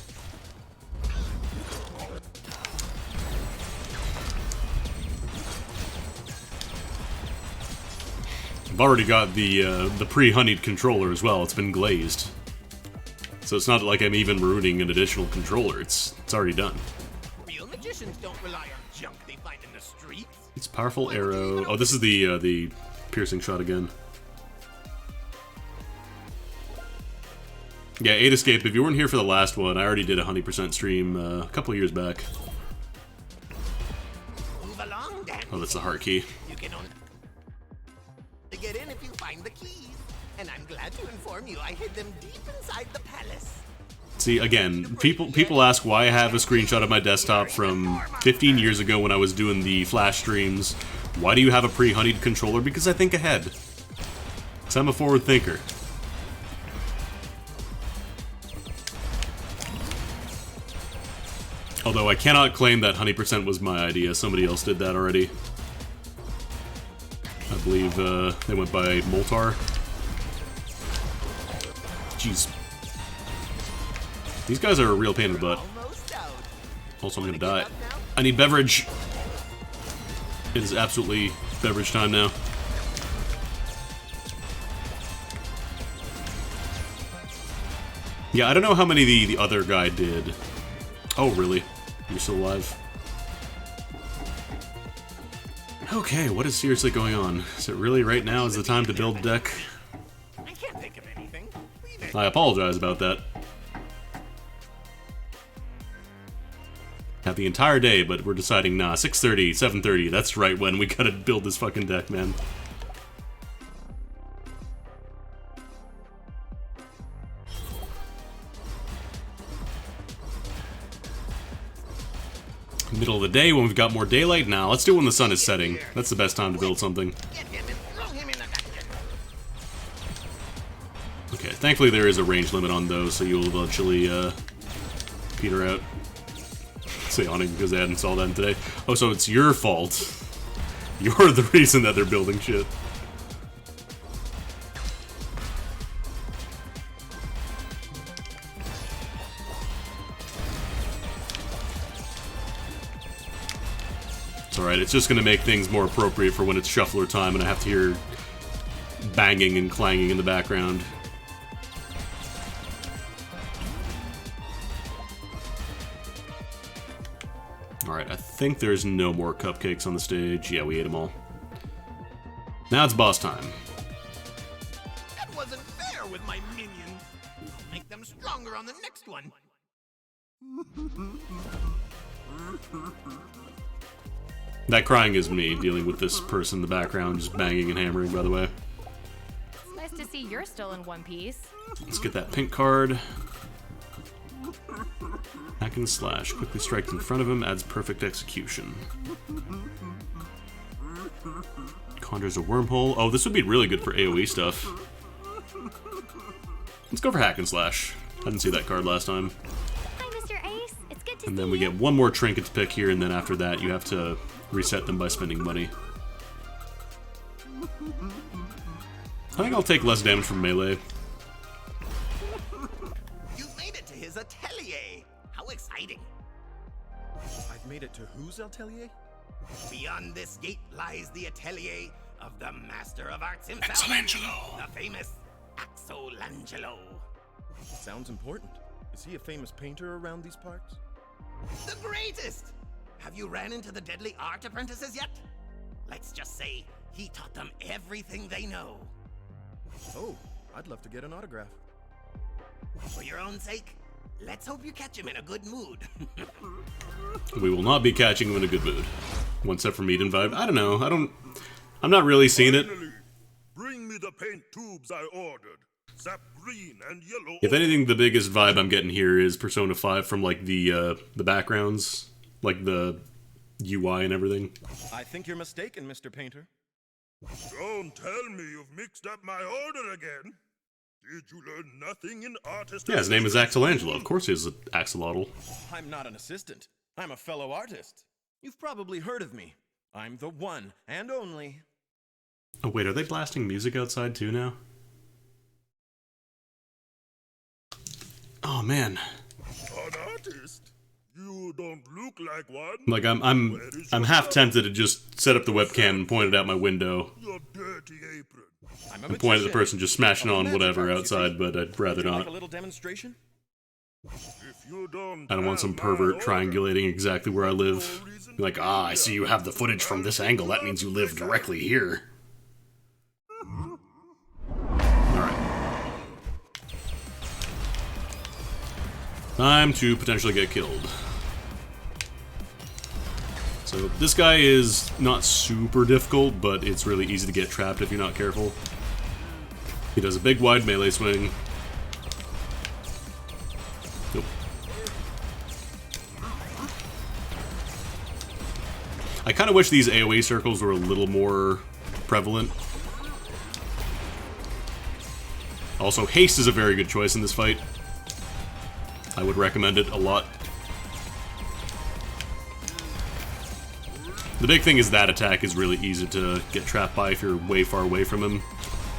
I've already got the pre-honeyed controller as well. It's been glazed. So it's not like I'm even ruining an additional controller. It's already done. Real magicians don't rely on junk they find in the streets. It's powerful arrow. Oh, this is the piercing shot again. Yeah, 8 Escape. If you weren't here for the last one, I already did a 100% stream a couple of years back. Move along, Oh, that's the heart key. You can only get in if you find the keys. And I'm glad to inform you I hid them deep inside the palace. See, again, people ask why I have a screenshot of my desktop from 15 years ago when I was doing the Flash streams. Why do you have a pre-honeyed controller? Because I think ahead. Because I'm a forward thinker. Although I cannot claim that Honey Percent was my idea. Somebody else did that already. I believe they went by Moltar. Jeez. These guys are a real pain in the butt. Also, I'm gonna die. I need beverage. It is absolutely beverage time now. Yeah, I don't know how many the other guy did. Oh, really? You're still alive? Okay, what is seriously going on? Is it really right now is the time to build deck? I can't think of anything. Leave it. I apologize about that. Have the entire day, but we're deciding, nah, 6:30, 7:30, that's right when we gotta build this fucking deck, man. Middle of the day when we've got more daylight? Now, let's do it when the sun is setting. That's the best time to build something. Get him and throw him in the dungeon. Okay, thankfully there is a range limit on those, so you'll eventually, peter out. Say awning because they hadn't installed that today. Oh, so it's your fault. You're the reason that they're building shit. It's alright, it's just gonna make things more appropriate for when it's shuffler time and I have to hear banging and clanging in the background. Alright, I think there's no more cupcakes on the stage. Yeah, we ate them all. Now it's boss time. That wasn't fair with my minions. I'll make them stronger on the next one. That crying is me dealing with this person in the background just banging and hammering, by the way. It's nice to see you're still in one piece. Let's get that pink card. Hack and slash. Quickly strike in front of him, adds perfect execution. Conjures a wormhole. Oh, this would be really good for AoE stuff. Let's go for hack and slash. I didn't see that card last time. Hi, Mr. Ace. It's good to And see then we you. get one more trinket to pick here, and then after that you have to reset them by spending money. I think I'll take less damage from melee. You've made it to his atelier. How exciting. I've made it to whose atelier? Beyond this gate lies the atelier of the Master of Arts himself. Axelangelo. The famous Axolangelo. Sounds important. Is he a famous painter around these parts? The greatest! Have you ran into the deadly art apprentices yet? Let's just say he taught them everything they know. Oh, I'd love to get an autograph. For your own sake, let's hope you catch him in a good mood. We will not be catching him in a good mood. One step from Eden vibe. I don't know. I'm not really seeing it. Finally, bring me the paint tubes I ordered. Sap green and yellow. If anything, the biggest vibe I'm getting here is Persona 5 from like the backgrounds, like the UI and everything. I think you're mistaken, Mr. Painter. Don't tell me you've mixed up my order again. Did you learn nothing in artist? Yeah, his name is Axelangelo. Of course he's an axolotl. I'm not an assistant. I'm a fellow artist. You've probably heard of me. I'm the one and only. Oh wait, are they blasting music outside too now? Oh man. An artist? You don't look like one. Like I'm half tempted to just set up the webcam and point it out my window Your dirty apron. I'm a and point at the magician. person just smashing Of on magic whatever arts, you outside, see. but I'd rather Would you like not. a little demonstration? If you don't I don't want some have my pervert order, triangulating exactly where I live. no reason Be like, to ah, I be see here. you have the footage from this angle. That means you live directly here. Alright. Time to potentially get killed. So this guy is not super difficult, but it's really easy to get trapped if you're not careful. He does a big wide melee swing. Nope. I kind of wish these AoE circles were a little more prevalent. Also, haste is a very good choice in this fight. I would recommend it a lot. The big thing is that attack is really easy to get trapped by if you're way far away from him.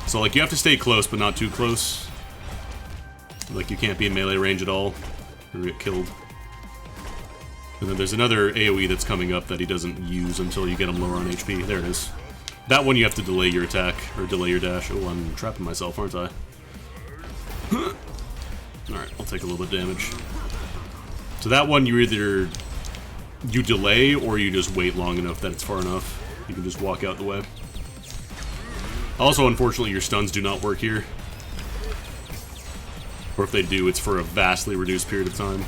So, like, you have to stay close, but not too close. Like, you can't be in melee range at all, or get killed. And then there's another AoE that's coming up that he doesn't use until you get him lower on HP. There it is. That one you have to delay your attack, or delay your dash. Oh, I'm trapping myself, aren't I? Alright, I'll take a little bit of damage. So that one you either... you delay, or you just wait long enough that it's far enough. You can just walk out the way. Also, unfortunately, your stuns do not work here. Or if they do, it's for a vastly reduced period of time.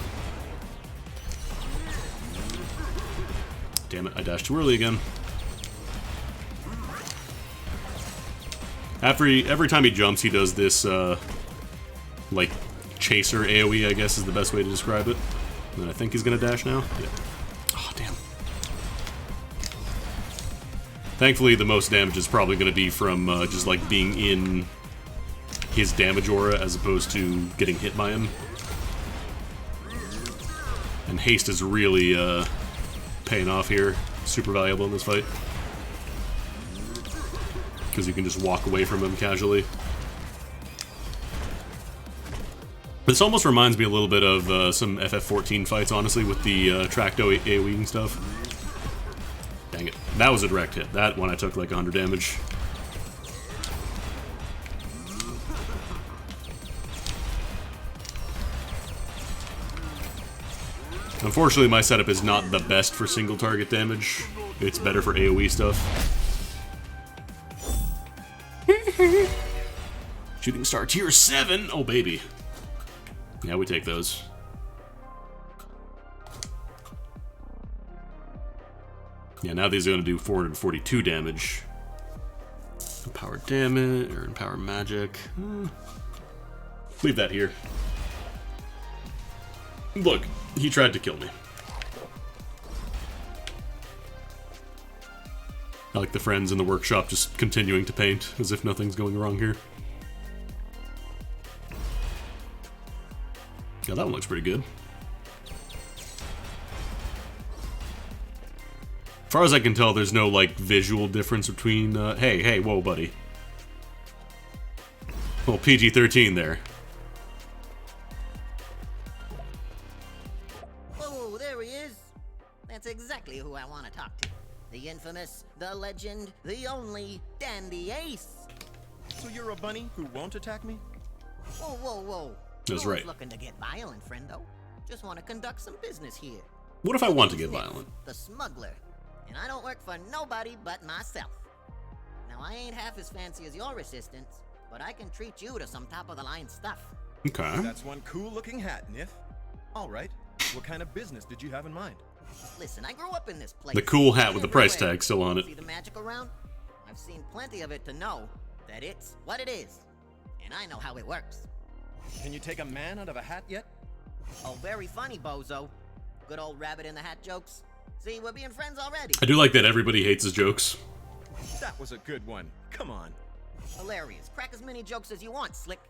Damn it, I dashed too early again. Every time he jumps, he does this, like, chaser AoE, I guess is the best way to describe it. And I think he's gonna dash now. Yeah. Oh, damn. Thankfully, the most damage is probably gonna be from, just, like, being in his damage aura as opposed to getting hit by him. And haste is really, paying off here. Super valuable in this fight. Because you can just walk away from him casually. This almost reminds me a little bit of some FF14 fights, honestly, with the tracked AoE and stuff. Dang it. That was a direct hit. That one I took like 100 damage. Unfortunately, my setup is not the best for single target damage. It's better for AoE stuff. Shooting Star Tier 7! Oh, baby. Yeah, we take those. Yeah, now these are going to do 442 damage. Empower damage, or Empower Magic. Leave that here. Look, he tried to kill me. I like the friends in the workshop just continuing to paint, as if nothing's going wrong here. Yeah, that one looks pretty good. As far as I can tell, there's no, like, visual difference between, hey, whoa, buddy. Well, PG-13 there. Oh, there he is. That's exactly who I want to talk to. The infamous, the legend, the only Dandy Ace. So you're a bunny who won't attack me? Whoa, whoa, whoa. That's No right. one's looking to get violent, friendo. Just want to conduct some business here. What if I want to get Smith, violent? The smuggler. And I don't work for nobody but myself. Now, I ain't half as fancy as your assistants, but I can treat you to some top-of-the-line stuff. Okay. That's one cool-looking hat, Nith. All right. What kind of business did you have in mind? Listen, I grew up in this place. The cool hat Been with the price everywhere. tag still on it. See the magic around? I've seen plenty of it to know that it's what it is. And I know how it works. Can you take a man out of a hat yet? Oh, very funny, bozo. Good old rabbit in the hat jokes. See, we're being friends already. I do like that everybody hates his jokes. That was a good one. Come on. Hilarious. Crack as many jokes as you want, Slick.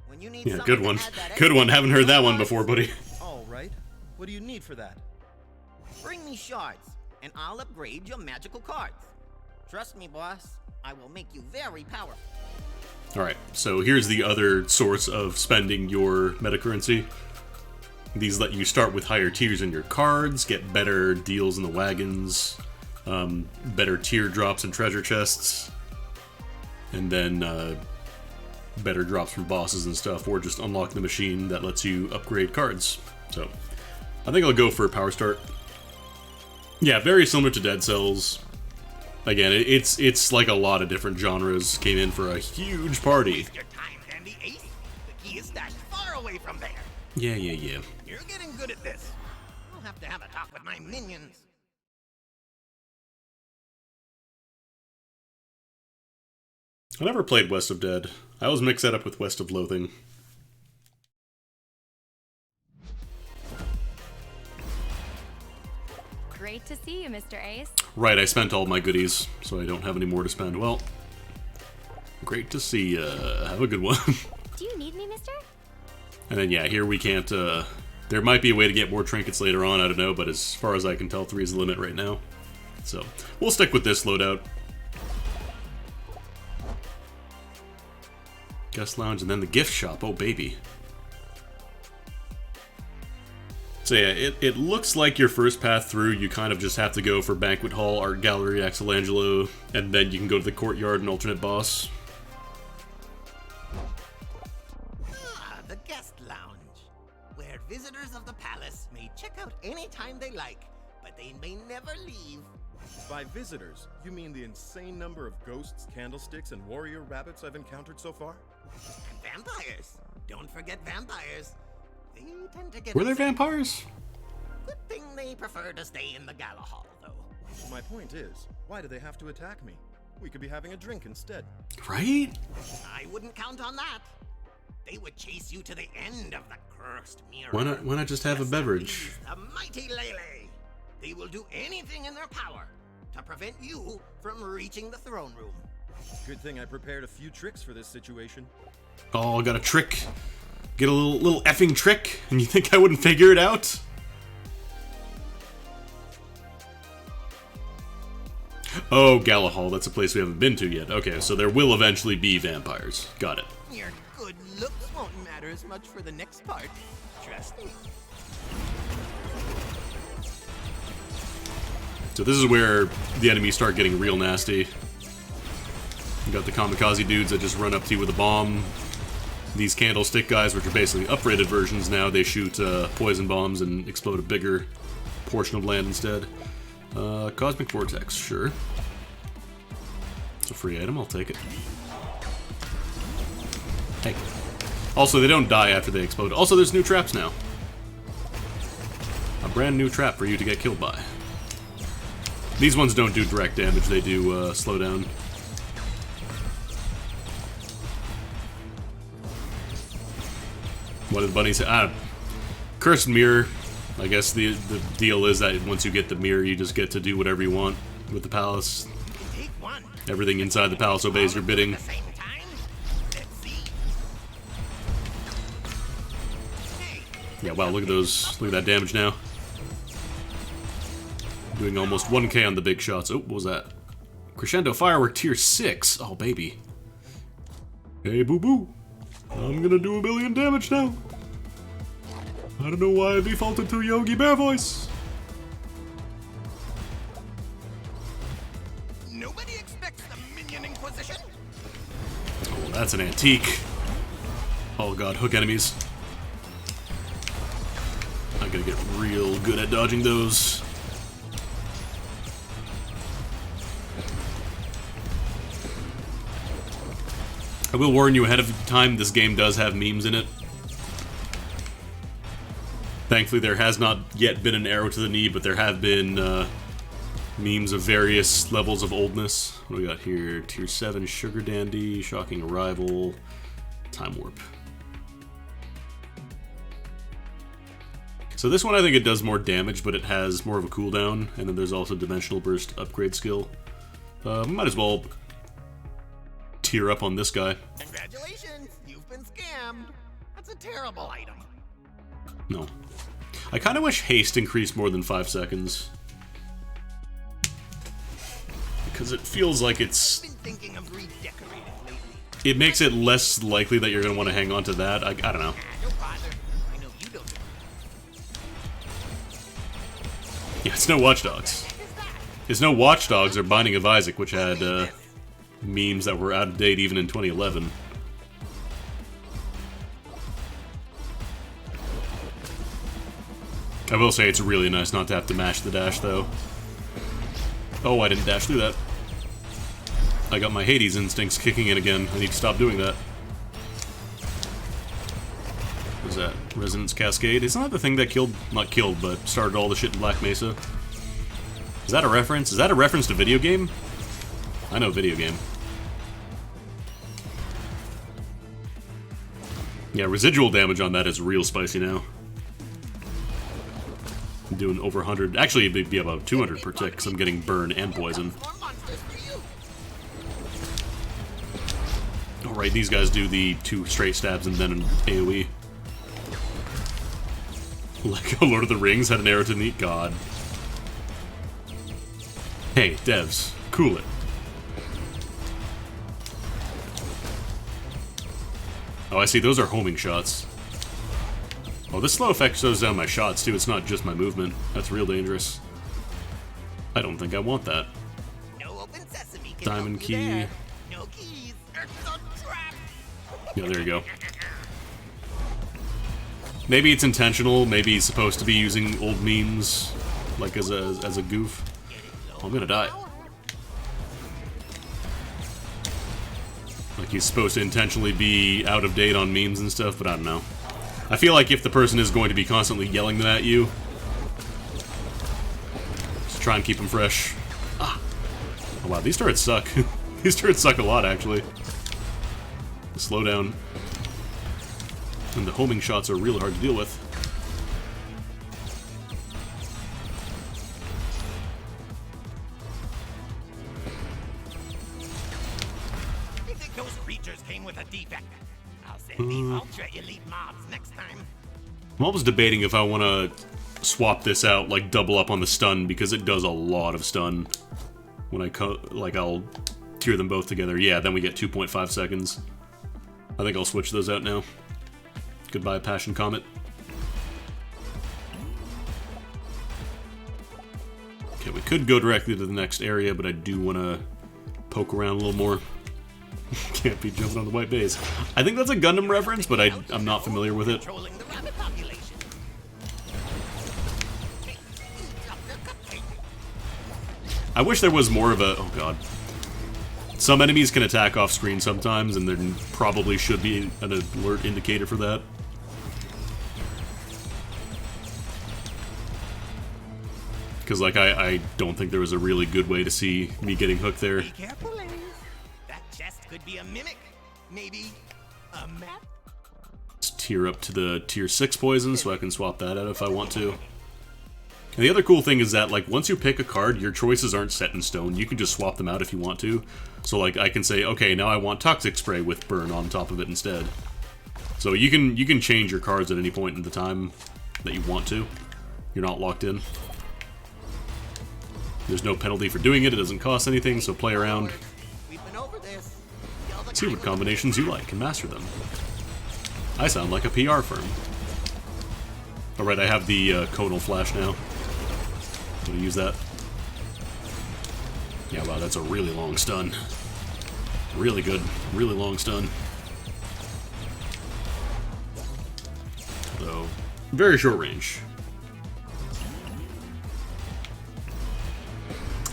When you need Yeah, someone good to one. add that Good one. extra Haven't heard that one buzz, before, buddy. All right. What do you need for that? Bring me shards, and I'll upgrade your magical cards. Trust me, boss. I will make you very powerful. Alright, so here's the other source of spending your metacurrency. These let you start with higher tiers in your cards, get better deals in the wagons, better tier drops and treasure chests, and then better drops from bosses and stuff, or just unlock the machine that lets you upgrade cards. So, I think I'll go for a power start. Yeah, very similar to Dead Cells. Again, it's like a lot of different genres came in for a huge party. Your time, Dandy Ace. The key is stashed far away from there. Yeah. You're getting good at this. I'll have to have a talk with my minions. I never played West of Dead. I always mix that up with West of Loathing. Great to see you, Mr. Ace. Right, I spent all my goodies, so I don't have any more to spend. Well, great to see ya. Have a good one. Do you need me, mister? And then, yeah, here we can't, there might be a way to get more trinkets later on, I don't know, but as far as I can tell, 3 is the limit right now. So, we'll stick with this loadout. Guest lounge and then the gift shop, oh baby. So yeah, it looks like your first path through, you kind of just have to go for Banquet Hall, Art Gallery, Axelangelo, and then you can go to the Courtyard and Alternate Boss. Ah, the guest lounge, where visitors of the palace may check out any time they like, but they may never leave. By visitors, you mean the insane number of ghosts, candlesticks, and warrior rabbits I've encountered so far? And vampires. Don't forget vampires. They tend to get Were there upset. vampires? Good thing they prefer to stay in the gala hall, though. My point is, why do they have to attack me? We could be having a drink instead. Right? I wouldn't count on that. They would chase you to the end of the cursed mirror. Why not just have a beverage? The mighty Lele. They will do anything in their power to prevent you from reaching the throne room. Good thing I prepared a few tricks for this situation. Oh, got a trick. Get a little effing trick, and you think I wouldn't figure it out? Oh, Gala Hall, that's a place we haven't been to yet. Okay, so there will eventually be vampires. Got it. Your good looks won't matter as much for the next part. Trust me. So this is where the enemies start getting real nasty. You got the kamikaze dudes that just run up to you with a bomb. These candlestick guys, which are basically upgraded versions now, they shoot poison bombs and explode a bigger portion of land instead. Cosmic Vortex, sure. It's a free item, I'll take it. Hey. Also, they don't die after they explode. Also, there's new traps now. A brand new trap for you to get killed by. These ones don't do direct damage, they do slow down. What did the bunny say? Cursed Mirror. I guess the deal is that once you get the mirror, you just get to do whatever you want with the palace. Take one. Everything inside the palace obeys your bidding. At the same time. Let's see. Hey, Yeah, wow, look at those. Look at that damage now. Doing almost 1k on the big shots. Oh, what was that? Crescendo Firework Tier 6. Oh, baby. Hey, boo-boo. I'm gonna do 1 billion damage now. I don't know why I defaulted to Yogi Bear voice. nobody expects the Minion Inquisition. Oh, that's an antique. Oh god, hook enemies. I gotta get real good at dodging those. I will warn you ahead of time, this game does have memes in it. Thankfully, there has not yet been an arrow to the knee, but there have been memes of various levels of oldness. What do we got here? Tier 7 Sugar Dandy, Shocking Arrival, Time Warp. So this one, I think it does more damage, but it has more of a cooldown, and then there's also Dimensional Burst upgrade skill. Might as well tier up on this guy. Congratulations, you've been scammed. That's a terrible item. No. I kind of wish haste increased more than 5 seconds. Because it feels like it's... Been thinking of redecorating lately. It makes it less likely that you're going to want to hang on to that. I don't know. Don't bother. I know you don't. Yeah, it's no Watch Dogs. It's no Watch Dogs or Binding of Isaac, which had memes that were out of date even in 2011. I will say it's really nice not to have to mash the dash, though. Oh, I didn't dash through that. I got my Hades instincts kicking in again. I need to stop doing that. What is that? Resonance Cascade? Isn't that the thing that killed... not killed, but started all the shit in Black Mesa? Is that a reference? Is that a reference to video game? I know video game. Yeah, residual damage on that is real spicy now. I'm doing over 100. Actually, it'd be about 200 per tick, because I'm getting burn and poison. Alright, these guys do the 2 straight stabs and then an AoE. Like Lord of the Rings had an arrow to the knee. God. Hey, devs, cool it. Oh, I see, those are homing shots. Oh, this slow effect slows down my shots, too. It's not just my movement. That's real dangerous. I don't think I want that. No open sesame can Diamond help you key. there. No keys. It's a trap. Yeah, there you go. Maybe it's intentional. Maybe he's supposed to be using old memes, like as a goof. Oh, I'm gonna die. Like he's supposed to intentionally be out of date on memes and stuff, but I don't know. I feel like if the person is going to be constantly yelling them at you, just try and keep them fresh. Ah. Oh wow, these turrets suck. These turrets suck a lot, actually. The slowdown and the homing shots are really hard to deal with. I think those creatures came with a defect. I'll send the ultra elite mobs next time. I'm almost debating if I want to swap this out, like double up on the stun, because it does a lot of stun. When I'll tier them both together. Yeah, then we get 2.5 seconds. I think I'll switch those out now. Goodbye, Passion Comet. Okay, we could go directly to the next area, but I do want to poke around a little more. Can't be jumping on the white base. I think that's a Gundam reference, but I'm not familiar with it. Controlling the rabbit population. I wish there was more of a... Oh god. Some enemies can attack off screen sometimes, and there probably should be an alert indicator for that. Because, like, I don't think there was a really good way to see me getting hooked there. Be careful, Ace. That chest could be a mimic. Maybe a map? Just tier up to the tier 6 poison, so I can swap that out if I want to. And the other cool thing is that, like, once you pick a card, your choices aren't set in stone. You can just swap them out if you want to. So, like, I can say, okay, now I want Toxic Spray with burn on top of it instead. So you can change your cards at any point in the time that you want to. You're not locked in. There's no penalty for doing it. It doesn't cost anything, so play around. We've been over this. See what combinations you like and master them. I sound like a PR firm. Alright, I have the Conal Flash now. I'm gonna use that. Yeah, wow, that's a really long stun. Really good. Really long stun. Though, very short range.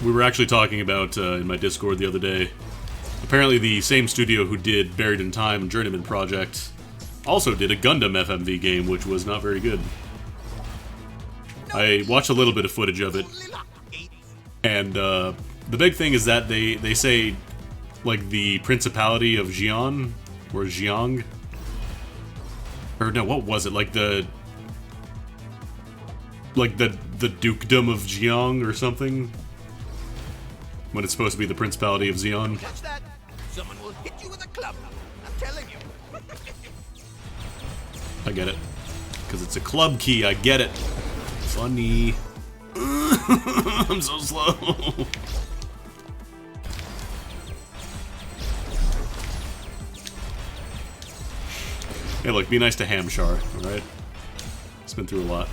We were actually talking about in my Discord the other day. Apparently the same studio who did Buried in Time Journeyman Project also did a Gundam FMV game, which was not very good. I watched a little bit of footage of it, and the big thing is that they say, like, the Principality of Xi'an, or Xiang, or no, what was it? Like the Dukedom of Xiang or something? When it's supposed to be the Principality of Xi'an. Catch that? Someone will hit you with a club. I'm telling you. I get it. Because it's a club key, I get it. Funny. I'm so slow. Hey, look, be nice to Hamshar, alright? It's been through a lot.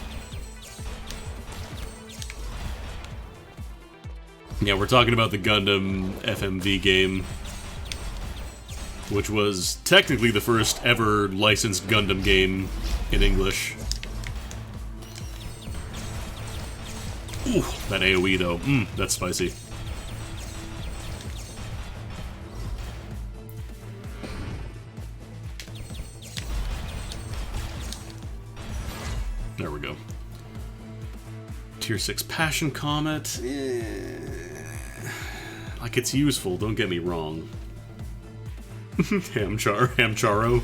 Yeah, we're talking about the Gundam FMV game, which was technically the first ever licensed Gundam game in English. Ooh, that AoE though, that's spicy. There we go. Tier 6 Passion Comet. Like, it's useful, don't get me wrong. Hamcharo.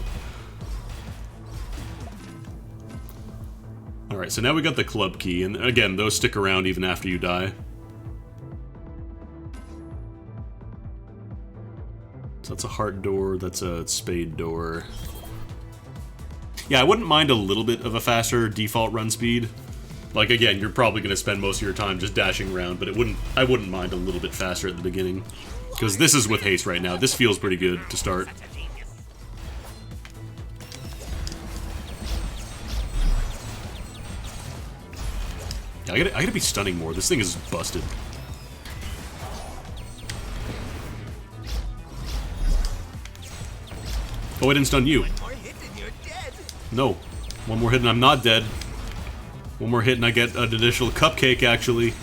Alright, so now we got the club key, and again, those stick around even after you die. So that's a heart door, that's a spade door. Yeah, I wouldn't mind a little bit of a faster default run speed. Like, again, you're probably going to spend most of your time just dashing around, but I wouldn't mind a little bit faster at the beginning. Because this is with haste right now. This feels pretty good to start. I gotta be stunning more. This thing is busted. Oh, I didn't stun you. No. One more hit and I'm not dead. One more hit and I get an additional cupcake, actually.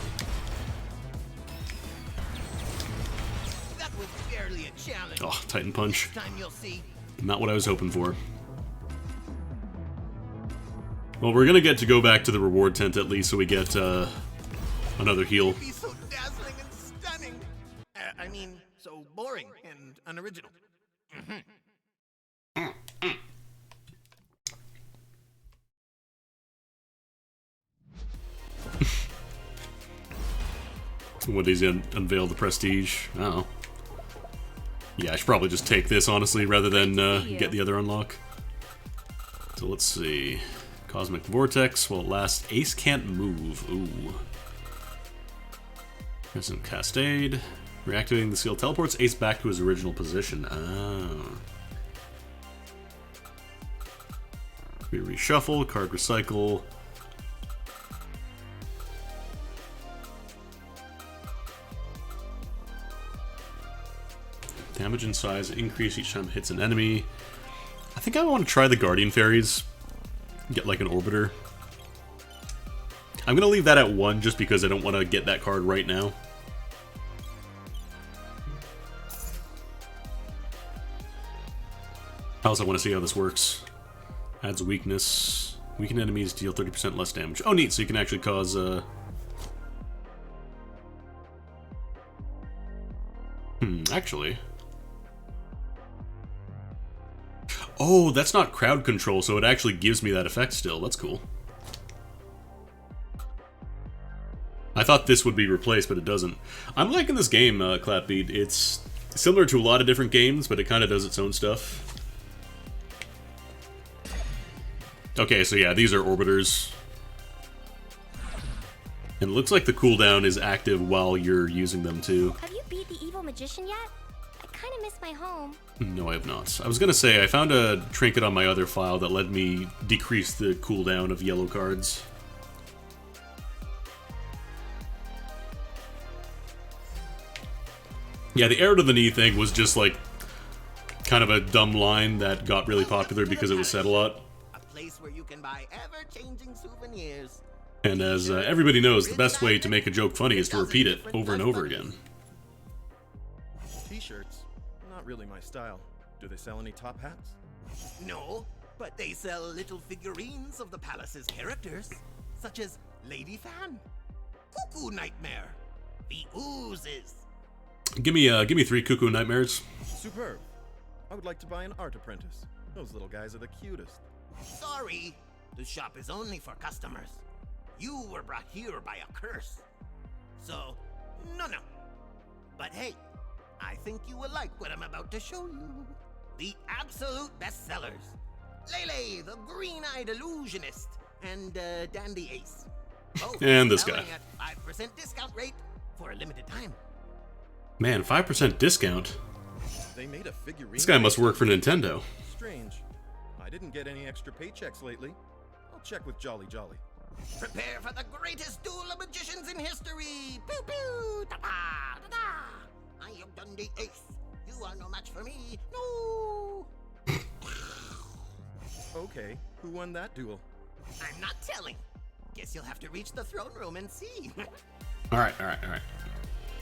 That was barely a challenge. Oh, Titan Punch. Time you'll see. Not what I was hoping for. Well, we're gonna get to go back to the reward tent at least, so we get another heal. Be so dazzling and stunning. I mean, so boring and unoriginal. When he's unveil the prestige. Oh. Yeah, I should probably just take this, honestly, rather than get the other unlock. So let's see. Cosmic Vortex. Well, it lasts. Ace can't move. Ooh. There's some Cascade. Reactivating the seal teleports Ace back to his original position. Ah. We reshuffle, card recycle. Damage and size increase each time it hits an enemy. I think I want to try the Guardian Fairies. Get like an Orbiter. I'm going to leave that at 1 just because I don't want to get that card right now. I also want to see how this works. Adds weakness. Weakened enemies deal 30% less damage. Oh, neat. So you can actually cause... actually... Oh, that's not crowd control, so it actually gives me that effect still. That's cool. I thought this would be replaced, but it doesn't. I'm liking this game, Clapbeat. It's similar to a lot of different games, but it kind of does its own stuff. Okay, so yeah, these are Orbiters. And it looks like the cooldown is active while you're using them, too. Have you beat the evil magician yet? I kind of miss my home. No, I have not. I was gonna say, I found a trinket on my other file that let me decrease the cooldown of yellow cards. Yeah, the arrow to the knee thing was just like kind of a dumb line that got really popular because it was said a lot. A place where you can buy ever-changing souvenirs. And as everybody knows, the best way to make a joke funny is to repeat it over and over again. T-shirts? Not really my style. Do they sell any top hats? No, but they sell little figurines of the palace's characters, such as Lady Fan, Cuckoo Nightmare, the Oozes. Give me 3 Cuckoo Nightmares. Superb. I would like to buy an art apprentice. Those little guys are the cutest. Sorry, the shop is only for customers. You were brought here by a curse. So, no. But hey, I think you will like what I'm about to show you. The absolute bestsellers. Lele, the green-eyed illusionist, and Dandy Ace. Both And this guy. selling at 5% discount rate for a limited time. Man, 5% discount? They made a figurine. This guy must work for Nintendo. Strange. I didn't get any extra paychecks lately. I'll check with Jolly Jolly. Prepare for the greatest duel of magicians in history! Pew pew! Ta da da da! I am Dundee Ace. You are no match for me. No! Okay, who won that duel? I'm not telling. Guess you'll have to reach the throne room and see. Alright.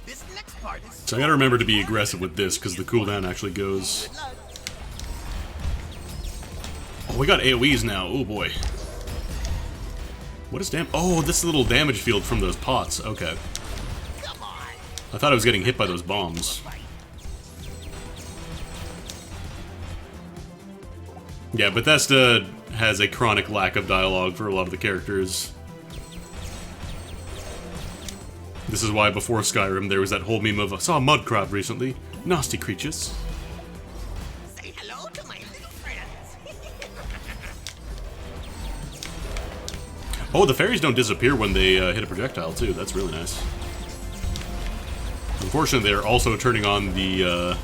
This next part is So I gotta remember to be aggressive with this, because the cooldown actually goes... good luck. Oh, we got AoEs now. Oh boy. What is Oh, this little damage field from those pots. Okay. Come on. I thought I was getting hit by those bombs. Yeah, Bethesda has a chronic lack of dialogue for a lot of the characters. This is why before Skyrim there was that whole meme of, I saw a mud crab recently. Nasty creatures. Say hello to my little friends. Oh, the fairies don't disappear when they hit a projectile too. That's really nice. Unfortunately, they're also turning on the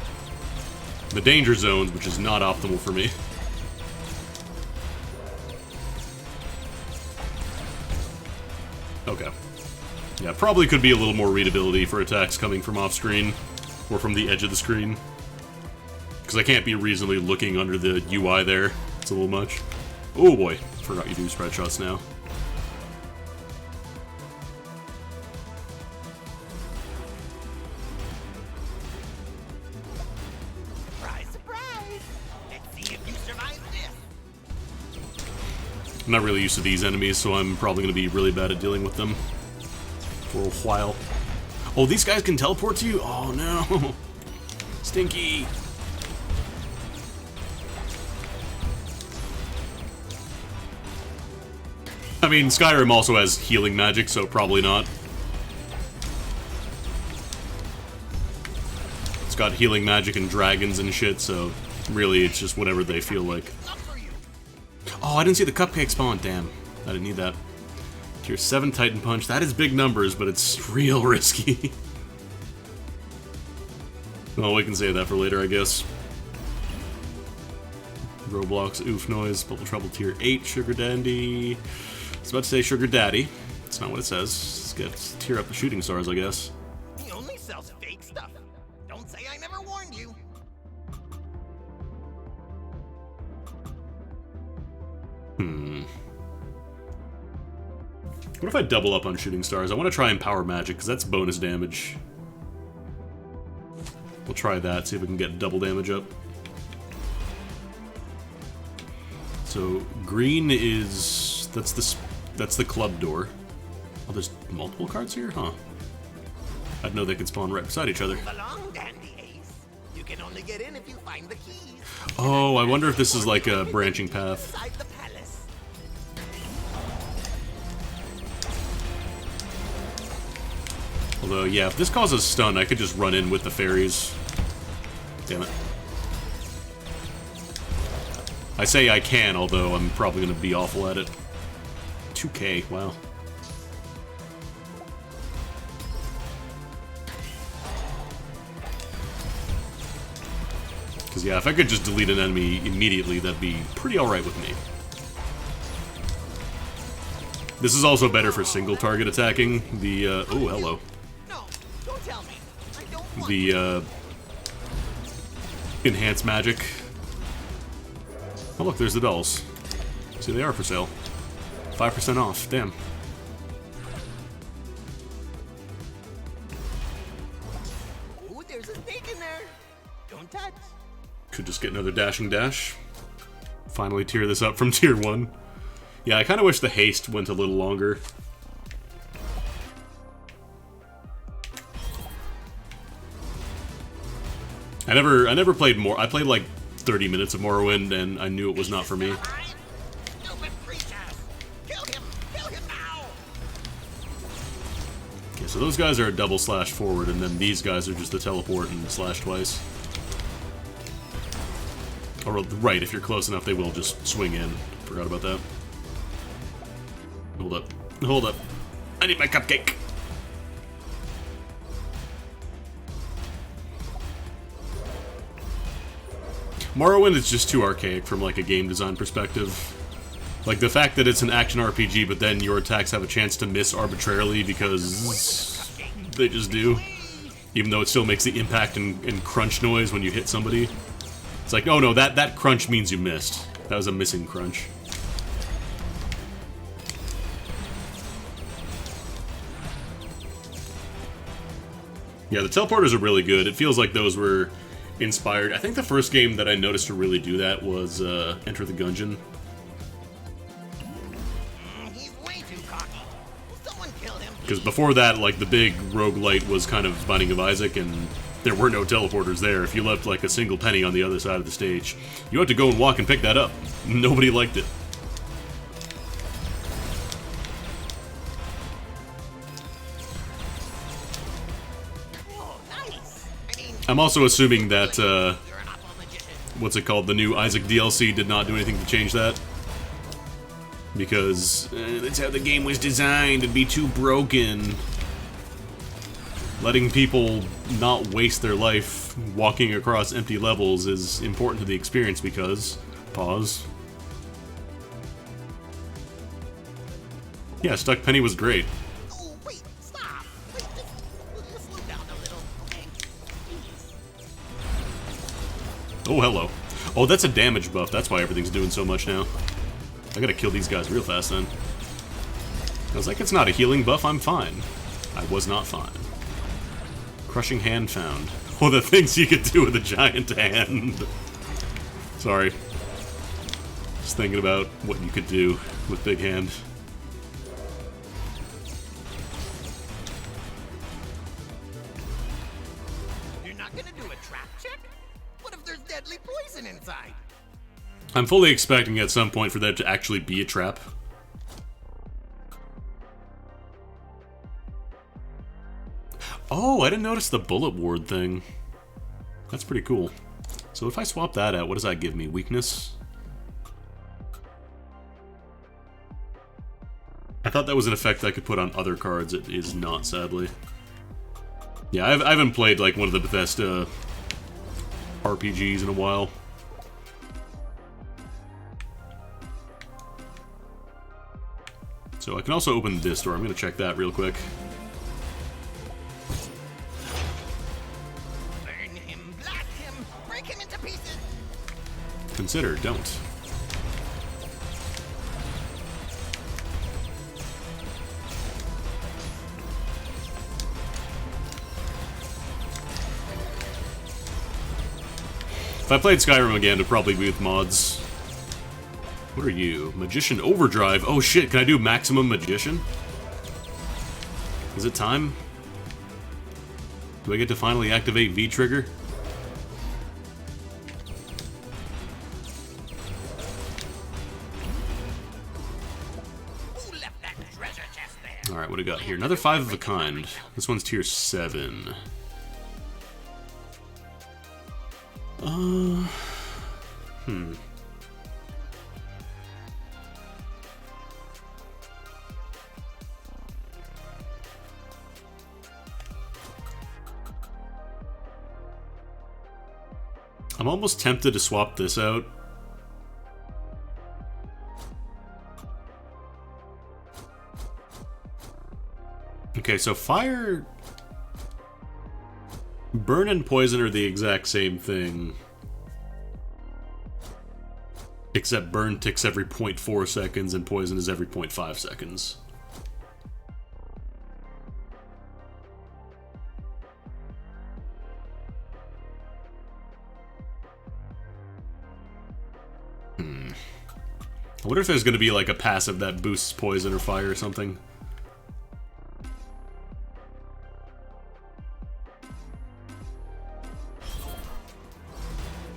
danger zones, which is not optimal for me. Okay. Yeah, probably could be a little more readability for attacks coming from off-screen, or from the edge of the screen. Because I can't be reasonably looking under the UI there. It's a little much. Oh boy, forgot you do spread shots now. Surprise, surprise! Let's see if you survive this. I'm not really used to these enemies, so I'm probably going to be really bad at dealing with them for a while. Oh, these guys can teleport to you? Oh no! Stinky! I mean, Skyrim also has healing magic, so probably not. It's got healing magic and dragons and shit, so really it's just whatever they feel like. Oh, I didn't see the cupcake spawn, damn. I didn't need that. Tier 7 Titan Punch, that is big numbers, but it's real risky. Well, we can save that for later, I guess. Roblox Oof Noise, Bubble Trouble Tier 8, Sugar Dandy. I was about to say Sugar Daddy. That's not what it says. Let's tier up the shooting stars, I guess. He only sells fake stuff. Don't say I never warned you. What if I double up on shooting stars? I want to try and power magic, because that's bonus damage. We'll try that, see if we can get double damage up. So, green is... that's the club door. Oh, there's multiple cards here? Huh. I didn't know they could spawn right beside each other. Move along, Dandy Ace. You can only get in if you find the keys. Oh, I wonder if this is like a branching path. Inside the palace. Although, yeah, if this causes stun, I could just run in with the fairies. Damn it. I say I can, although I'm probably going to be awful at it. 2k, wow. Because, yeah, if I could just delete an enemy immediately, that'd be pretty alright with me. This is also better for single target attacking. The, oh, hello. No, don't tell me. I don't want The, enhanced magic. Oh, look, there's the dolls. See, they are for sale. 5% off, damn. Ooh, there's a snake in there. Don't touch. Could just get another dashing dash. Finally tier this up from tier 1. Yeah, I kind of wish the haste went a little longer. I never played more. I played like 30 minutes of Morrowind, and I knew it was not for me. Stupid creatures! Kill him! Kill him now! Okay, so those guys are a double slash forward, and then these guys are just the teleport and slash twice. Or, right, if you're close enough, they will just swing in. Forgot about that. Hold up. Hold up. I need my cupcake! Morrowind is just too archaic from, like, a game design perspective. Like, the fact that it's an action RPG, but then your attacks have a chance to miss arbitrarily because they just do. Even though it still makes the impact and crunch noise when you hit somebody. It's like, oh no, that crunch means you missed. That was a missing crunch. Yeah, the teleporters are really good. It feels like those were inspired. I think the first game that I noticed to really do that was Enter the Gungeon. He's way too cocky. Will someone kill him? Because before that, like, the big roguelite was kind of Binding of Isaac, and there were no teleporters there. If you left, like, a single penny on the other side of the stage, you had to go and walk and pick that up. Nobody liked it. I'm also assuming that, what's it called, the new Isaac DLC did not do anything to change that. Because that's how the game was designed, it'd be too broken. Letting people not waste their life walking across empty levels is important to the experience because... Pause. Yeah, Stuck Penny was great. Oh, wait, stop! Wait, just slow down a little, okay? Oh, hello. Oh, that's a damage buff. That's why everything's doing so much now. I gotta kill these guys real fast then. I was like, it's not a healing buff, I'm fine. I was not fine. Crushing hand found. Oh, the things you could do with a giant hand. Sorry. Just thinking about what you could do with big hand. You're not gonna do a trap check? What if there's deadly poison inside? I'm fully expecting at some point for that to actually be a trap. Oh, I didn't notice the bullet ward thing. That's pretty cool. So if I swap that out, what does that give me? Weakness? I thought that was an effect I could put on other cards. It is not, sadly. Yeah, I haven't played like one of the Bethesda RPGs in a while. So I can also open this door. I'm going to check that real quick. Burn him, blast him, break him into pieces! Consider, don't. If I played Skyrim again, it'd probably be with mods. What are you? Magician Overdrive? Oh shit, can I do Maximum Magician? Is it time? Do I get to finally activate V-Trigger? Who left that treasure chest there? Alright, what do we got here? Another 5 of a kind. This one's tier 7. I'm almost tempted to swap this out. Okay, so fire... Burn and poison are the exact same thing. Except burn ticks every 0.4 seconds and poison is every 0.5 seconds. I wonder if there's going to be like a passive that boosts poison or fire or something.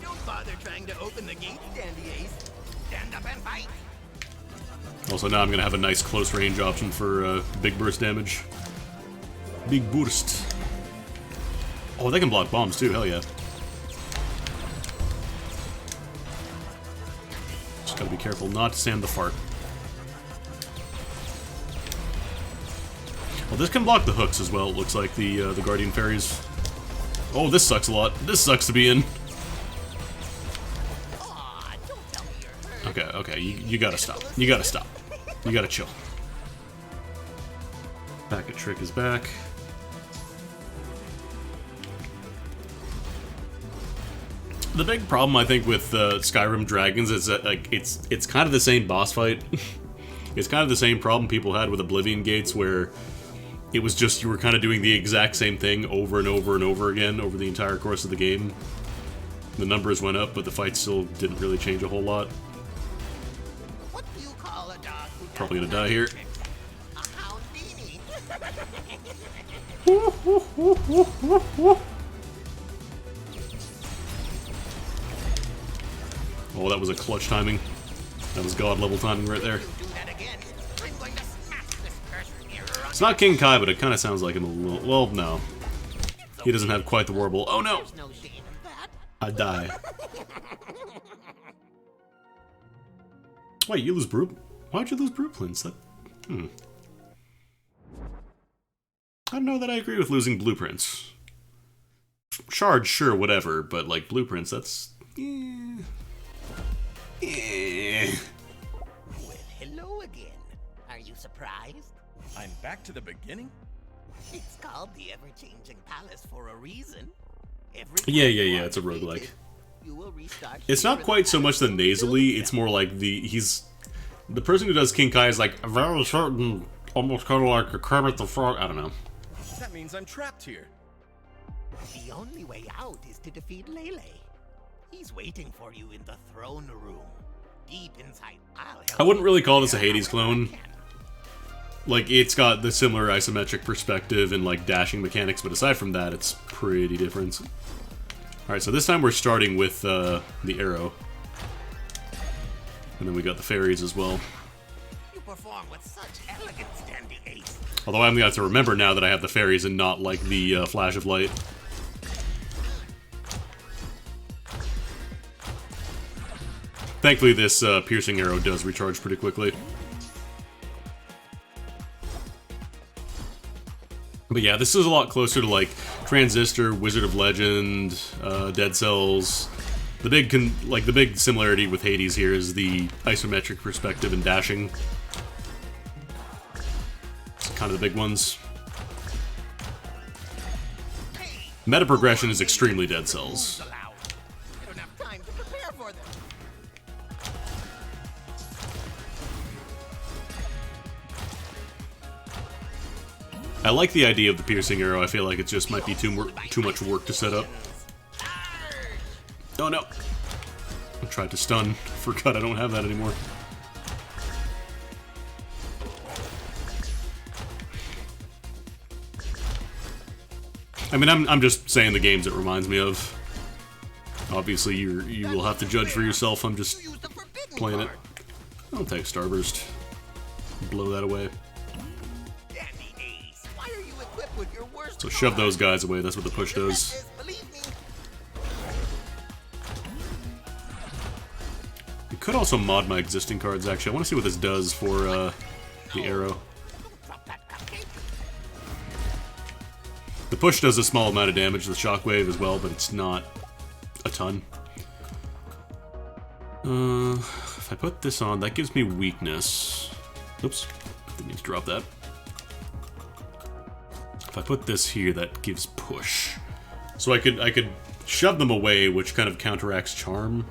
Don't bother trying to open the gate, Dandy Ace. Stand up and fight! Also, now I'm going to have a nice close range option for big burst damage. Big burst. Oh, they can block bombs too, hell yeah. Just gotta be careful not to stand the fart. Well, this can block the hooks as well, it looks like, the Guardian Fairies. Oh, this sucks a lot. This sucks to be in. Aw, don't tell me you're hurt. Okay, you gotta stop. You gotta stop. You gotta chill. Packet Trick is back. The big problem, I think, with Skyrim Dragons is that like it's kind of the same boss fight. It's kind of the same problem people had with Oblivion Gates, where it was just you were kind of doing the exact same thing over and over and over again over the entire course of the game. The numbers went up, but the fight still didn't really change a whole lot. What do you call a dog who Probably doesn't gonna die here. A Houdini. Oh, that was a clutch timing. That was god level timing right there. Do that again. I'm going to smash this cursor here. It's not King Kai, but it kind of sounds like him a little. Well, no. It's He doesn't have quite the warble. Oh no! There's no shame in that. I die. Wait, you lose why'd you lose blueprints? That, I don't know that I agree with losing blueprints. Shards, sure, whatever, but like blueprints, that's... Well, hello again. Are you surprised? I'm back to the beginning? It's called the Ever-Changing Palace for a reason. Every Yeah, time you are it's a defeated, roguelike. you will restart It's here not in quite so much the palace nasally, until it's more like the person who does King Kai is like very certain, almost kind of like a Kermit the Frog. I don't know. That means I'm trapped here. The only way out is to defeat Lele. He's waiting for you in the throne room. Deep inside, I'll help I wouldn't you really call this a figure Hades out what I clone. can. Like, it's got the similar isometric perspective and like dashing mechanics, but aside from that, it's pretty different. Alright, so this time we're starting with the arrow. And then we got the fairies as well. You perform with such elegance, Dandy Ace. Although I'm gonna have to remember now that I have the fairies and not like the flash of light. Thankfully, this piercing arrow does recharge pretty quickly. But yeah, this is a lot closer to like Transistor, Wizard of Legend, Dead Cells. The big similarity with Hades here is the isometric perspective and dashing. It's kind of the big ones. Meta progression is extremely Dead Cells. Allowed. I don't have time to prepare for them. I like the idea of the piercing arrow. I feel like it just might be too much work to set up. Oh no! I tried to stun. Forgot I don't have that anymore. I mean, I'm just saying the games it reminds me of. Obviously, you will have to judge for yourself. I'm just Use the forbidden playing it. card. I'll take Starburst. Blow that away. Dandy Ace, why are you equipped with your worst So shove card? those guys away. That's what the push You got does. this, believe me. I could also mod my existing cards, actually. I want to see what this does for the arrow. Drop that cupcake. The push does a small amount of damage to the shockwave as well, but it's not a ton. If I put this on, that gives me weakness. Oops, didn't mean to drop that. If I put this here, that gives push. So I could shove them away, which kind of counteracts charm.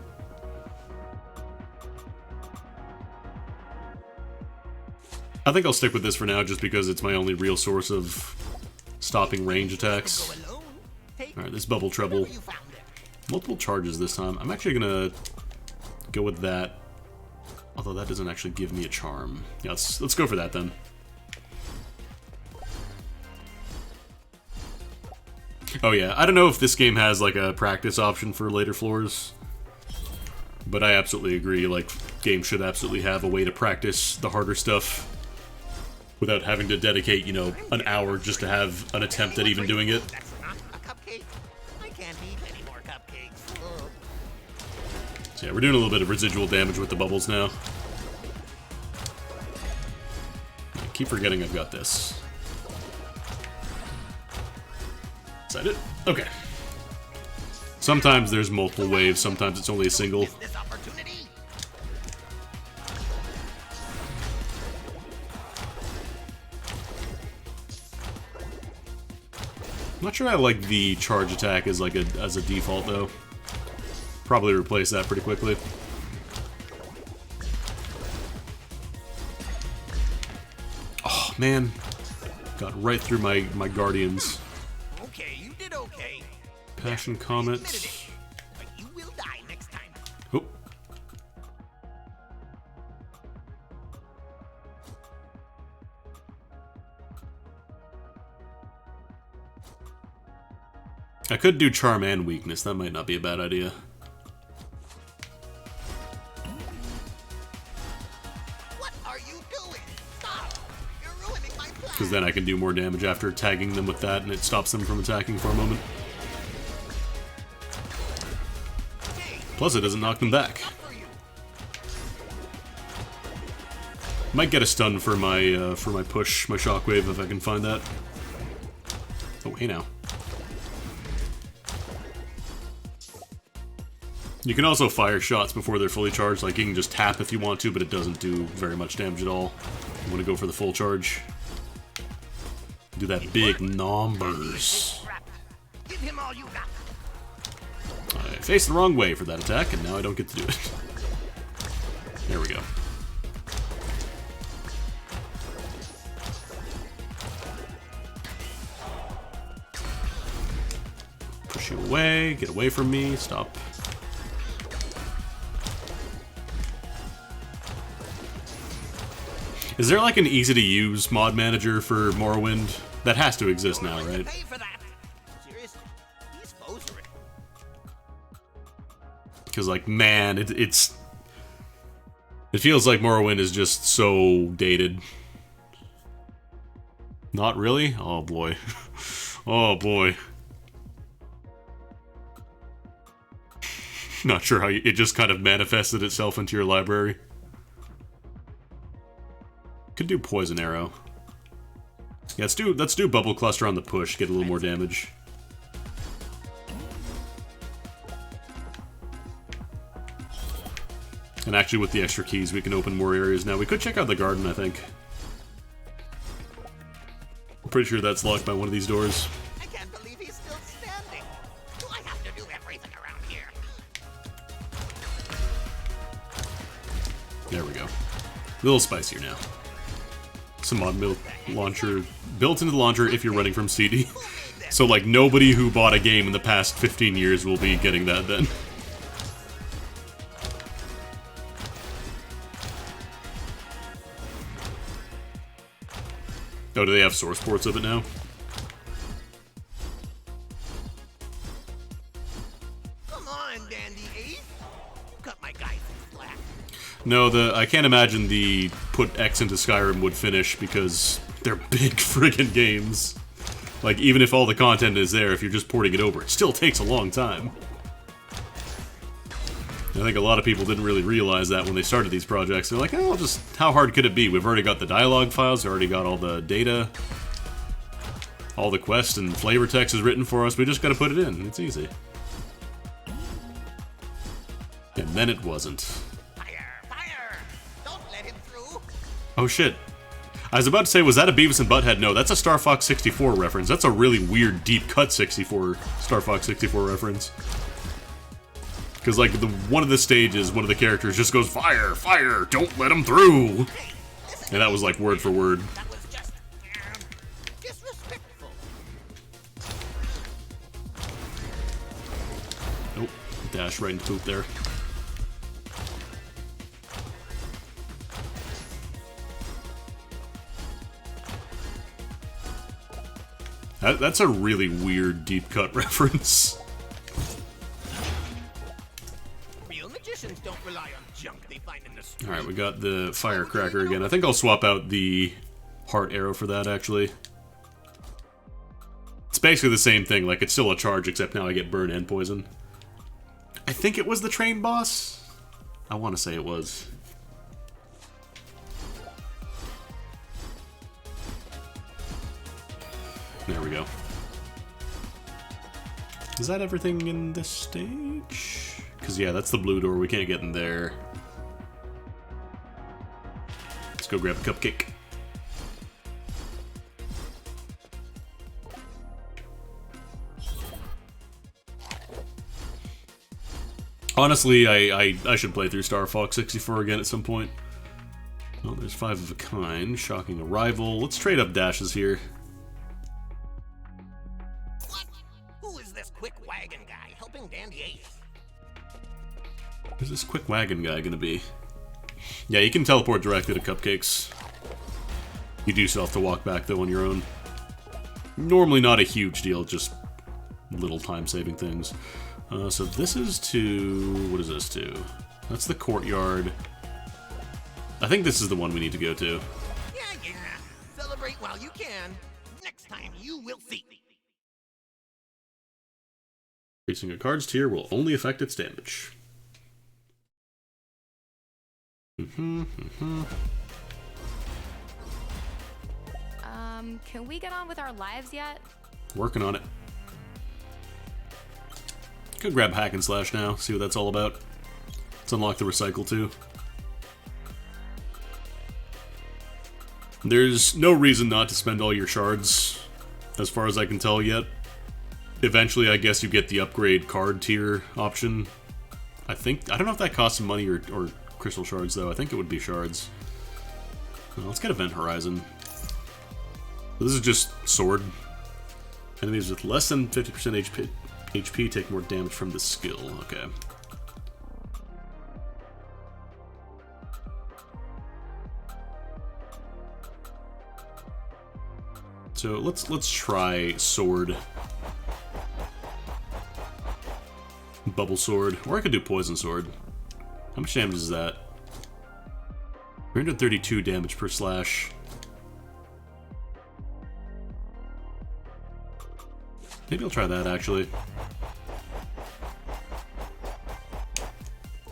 I think I'll stick with this for now, just because it's my only real source of stopping range attacks. Go alone. Take Alright, this bubble treble. wherever you found it. Multiple charges this time. I'm actually gonna go with that. Although that doesn't actually give me a charm. Yeah, let's go for that then. Oh yeah, I don't know if this game has like a practice option for later floors. But I absolutely agree, like, games should absolutely have a way to practice the harder stuff without having to dedicate, you know, an hour just to have an attempt at even doing it. That's not a cupcake. I can't eat any more cupcakes. Ugh. So yeah, we're doing a little bit of residual damage with the bubbles now. I keep forgetting I've got this. Is that it? Okay. Sometimes there's multiple waves, sometimes it's only a single. This opportunity. I'm not sure I like the charge attack as like as a default though. Probably replace that pretty quickly. Oh man, got right through my guardians. Okay, you did okay. Passion You admitted Comet. it, but you will die next time. Oh. I could do Charm and Weakness. That might not be a bad idea. What are you doing? Stop! You're ruining my Because then I can do more damage after tagging them with that, and it stops them from attacking for a moment. Plus, it doesn't knock them back. Might get a stun for my push, my shockwave, if I can find that. Oh, hey now. You can also fire shots before they're fully charged. Like, you can just tap if you want to, but it doesn't do very much damage at all. You want to go for the full charge. Do that big numbers. Give him all you got. I faced the wrong way for that attack, and now I don't get to do it. There we go. Push you away, get away from me, stop. Is there like an easy-to-use mod manager for Morrowind? That has to exist now, right? Pay for that. Seriously, he's posering. Because, like, man, it feels like Morrowind is just so dated. Not really? Oh, boy. Oh, boy. Not sure how it just kind of manifested itself into your library. Could do Poison Arrow. Yeah, let's do Bubble Cluster on the push, get a little more damage. And actually with the extra keys we can open more areas now. We could check out the garden, I think. I'm pretty sure that's locked by one of these doors. I can't believe he's still standing. Do I have to do everything around here? There we go. A little spicier now. Some mod launcher built into the launcher if you're running from CD. So like nobody who bought a game in the past 15 years will be getting that then. Oh, do they have source ports of it now? Come on, Dandy Ace. Cut my guy some slack. No, I can't imagine the put X into Skyrim would finish because they're big friggin' games. Like, even if all the content is there, if you're just porting it over, it still takes a long time. I think a lot of people didn't really realize that when they started these projects. They're like, oh, just how hard could it be? We've already got the dialogue files, we already got all the data, all the quests and flavor text is written for us, we just gotta put it in. It's easy. And then it wasn't. Fire! Don't let him through. Oh shit. I was about to say, was that a Beavis and Butthead? No, that's a Star Fox 64 reference. That's a really weird, deep cut Star Fox 64 reference. Because, like, one of the stages, one of the characters just goes, fire, fire, don't let him through! And that was, like, word for word. That was just disrespectful. Nope, dash right into poop there. That's a really weird deep cut reference. Real magicians don't rely on junk they find in the street. Alright, we got the firecracker again. I think I'll swap out the heart arrow for that, actually. It's basically the same thing, like it's still a charge, except now I get burn and poison. I think it was the train boss? I want to say it was. There we go. Is that everything in this stage? Because, yeah, that's the blue door. We can't get in there. Let's go grab a cupcake. Honestly, I should play through Star Fox 64 again at some point. Oh, there's 5 of a kind. Shocking arrival. Let's trade up dashes here. What? Who is this quick wagon guy helping Dandy Ace? Who's this quick wagon guy gonna be? Yeah, you can teleport directly to cupcakes. You do still have to walk back, though, on your own. Normally not a huge deal, just little time-saving things. So this is to... what is this to? That's the courtyard. I think this is the one we need to go to. Yeah. Celebrate while you can. Next time you will see. Increasing a card's tier will only affect its damage. Can we get on with our lives yet? Working on it. Could grab Hack and Slash now, see what that's all about. Let's unlock the Recycle too. There's no reason not to spend all your shards, as far as I can tell yet. Eventually, I guess you get the upgrade card tier option. I don't know if that costs some money or crystal shards, though. I think it would be shards. Well, let's get Event Horizon. So this is just sword. Enemies with less than 50% HP take more damage from this skill. Okay. So let's try sword. Bubble sword. Or I could do poison sword. How much damage is that? 332 damage per slash. Maybe I'll try that actually.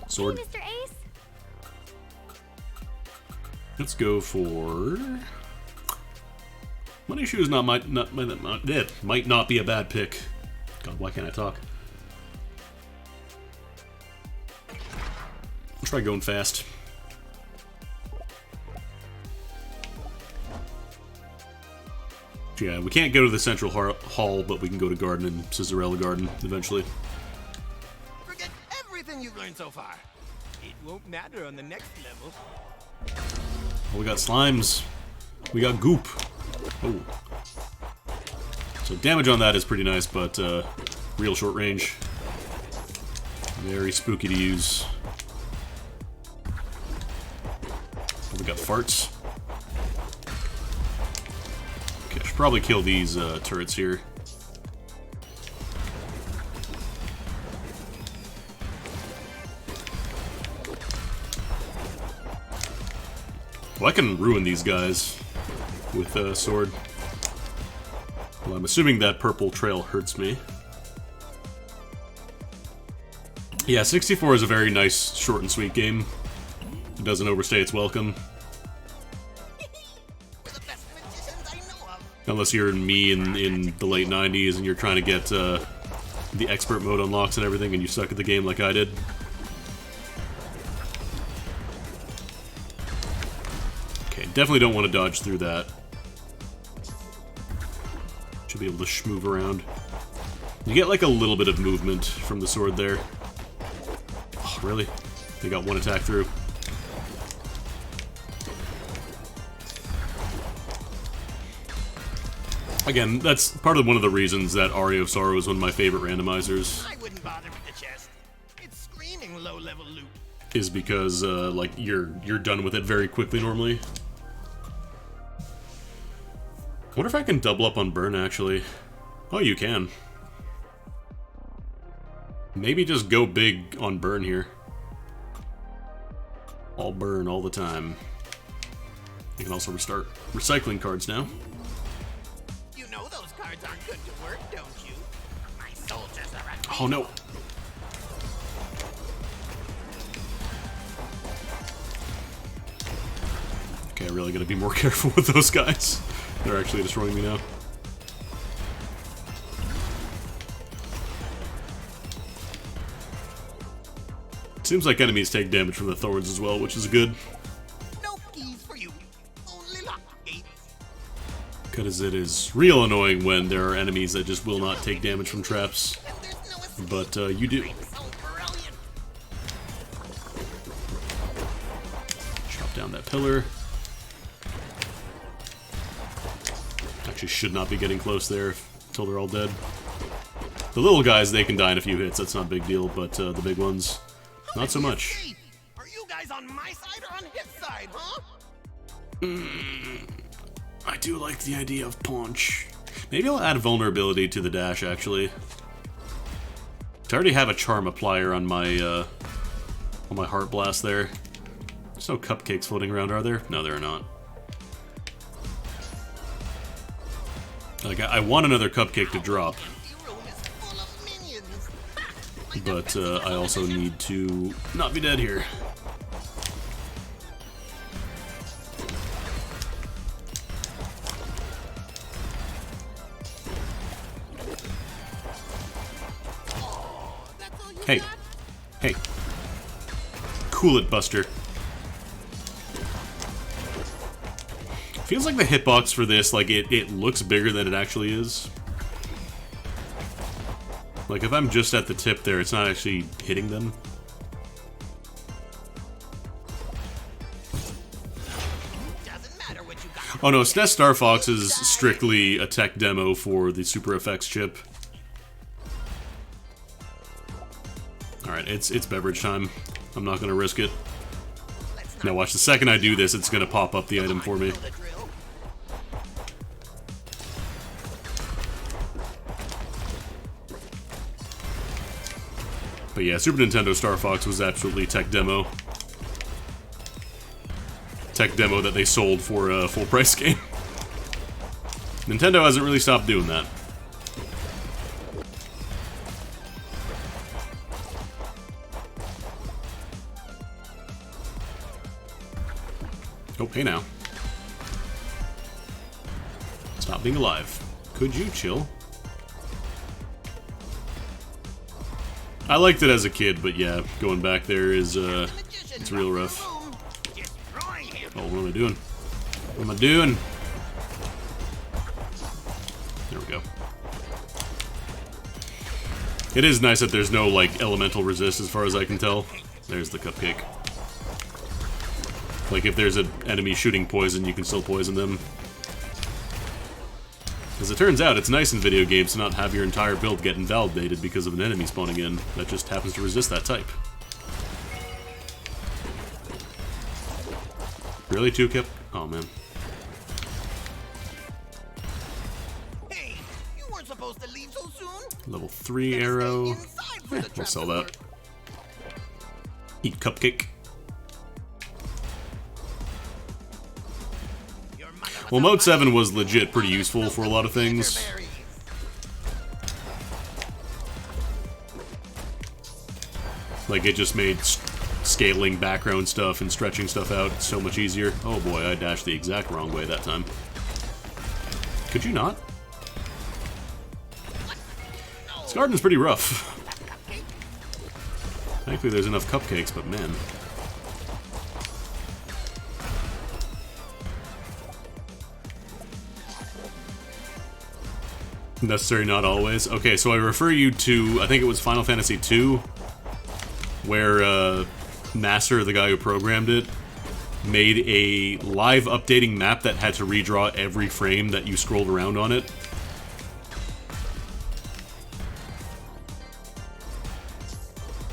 Sword. Hey, Mr. Ace. Let's go for Money Shoes. Might not be a bad pick. God, why can't I talk? I'll try going fast. Yeah, we can't go to the central hall, but we can go to Garden and Cizzarella Garden eventually. Forget everything you've learned so far. It won't matter on the next level. Oh, we got slimes. We got goop. Oh. So damage on that is pretty nice, but real short range. Very spooky to use. Oh, we got farts. Okay, I should probably kill these turrets here. Well, I can ruin these guys with a sword. Well, I'm assuming that purple trail hurts me. Yeah, 64 is a very nice, short and sweet game. It doesn't overstay its welcome. We're the best magicians I know of. Unless you're me in the late 90s and you're trying to get the expert mode unlocks and everything and you suck at the game like I did. Okay, definitely don't want to dodge through that. Should be able to schmoove around. You get like a little bit of movement from the sword there. Oh, really? They got one attack through. Again, that's part of one of the reasons that Aria of Sorrow is one of my favorite randomizers. I wouldn't bother with the chest. It's screaming low-level loot. Is because like you're done with it very quickly normally. I wonder if I can double up on burn actually. Oh, you can. Maybe just go big on burn here. All burn all the time. You can also restart recycling cards now. You know those cards aren't good to work, don't you? My soldiers are at Oh no. Okay, I really gotta be more careful with those guys. They're actually destroying me now. Seems like enemies take damage from the thorns as well, which is good. no keys for you. Only lock gates. Because it is real annoying when there are enemies that just will not take damage from traps. And there's no escape. But you do. I'm so brilliant. Chop down that pillar. Actually should not be getting close there until they're all dead. The little guys, they can die in a few hits, that's not a big deal, but the big ones, not so much. Hey, are you guys on my side or on his side, huh? I do like the idea of punch. Maybe I'll add vulnerability to the dash, actually. I already have a charm applier on my Heart Blast there. There's no cupcakes floating around, are there? No, there are not. Like, I want another cupcake to drop, Empty room is full of minions. but I also need to not be dead here. Hey. Hey. Cool it, Buster. Feels like the hitbox for this, like, it looks bigger than it actually is. Like, if I'm just at the tip there, it's not actually hitting them. Oh no, SNES Star Fox is strictly a tech demo for the Super FX chip. Alright, it's beverage time. I'm not gonna risk it. Now watch, the second I do this, it's gonna pop up the item for me. But yeah, Super Nintendo Star Fox was absolutely tech demo. Tech demo that they sold for a full price game. Nintendo hasn't really stopped doing that. Oh, hey now. Stop being alive. Could you chill? I liked it as a kid, but yeah, going back there is, it's real rough. Oh, what am I doing? What am I doing? There we go. It is nice that there's no, like, elemental resist as far as I can tell. There's the cupcake. Like, if there's an enemy shooting poison, you can still poison them. As it turns out, it's nice in video games to not have your entire build get invalidated because of an enemy spawning in that just happens to resist that type. Really, 2-Kip? Oh, man. Hey, you weren't supposed to leave so soon. Level 3 arrow. We'll sell that. Eat cupcake. Well, Mode 7 was legit pretty useful for a lot of things. Like, it just made scaling background stuff and stretching stuff out so much easier. Oh boy, I dashed the exact wrong way that time. Could you not? This garden's pretty rough. Thankfully there's enough cupcakes, but man. Necessary, not always. Okay, so I refer you to, I think it was Final Fantasy II, where Nasser, the guy who programmed it, made a live updating map that had to redraw every frame that you scrolled around on it.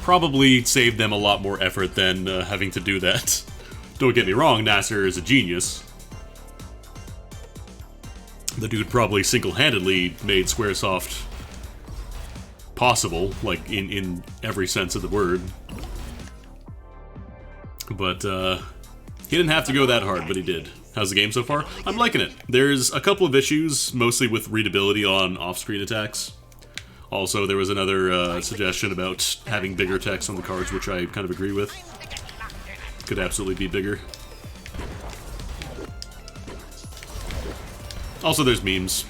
Probably saved them a lot more effort than having to do that. Don't get me wrong, Nasser is a genius. The dude probably single-handedly made Squaresoft possible, like, in every sense of the word. But, he didn't have to go that hard, but he did. How's the game so far? I'm liking it. There's a couple of issues, mostly with readability on off-screen attacks. Also, there was another suggestion about having bigger text on the cards, which I kind of agree with. Could absolutely be bigger. Also, there's memes,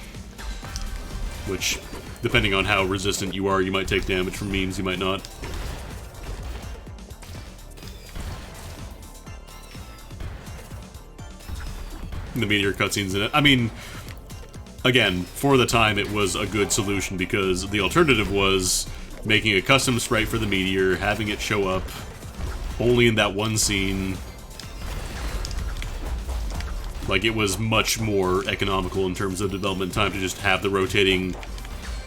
which, depending on how resistant you are, you might take damage from memes, you might not. The meteor cutscenes in it. I mean, again, for the time, it was a good solution because the alternative was making a custom sprite for the meteor, having it show up only in that one scene. Like, it was much more economical in terms of development time to just have the rotating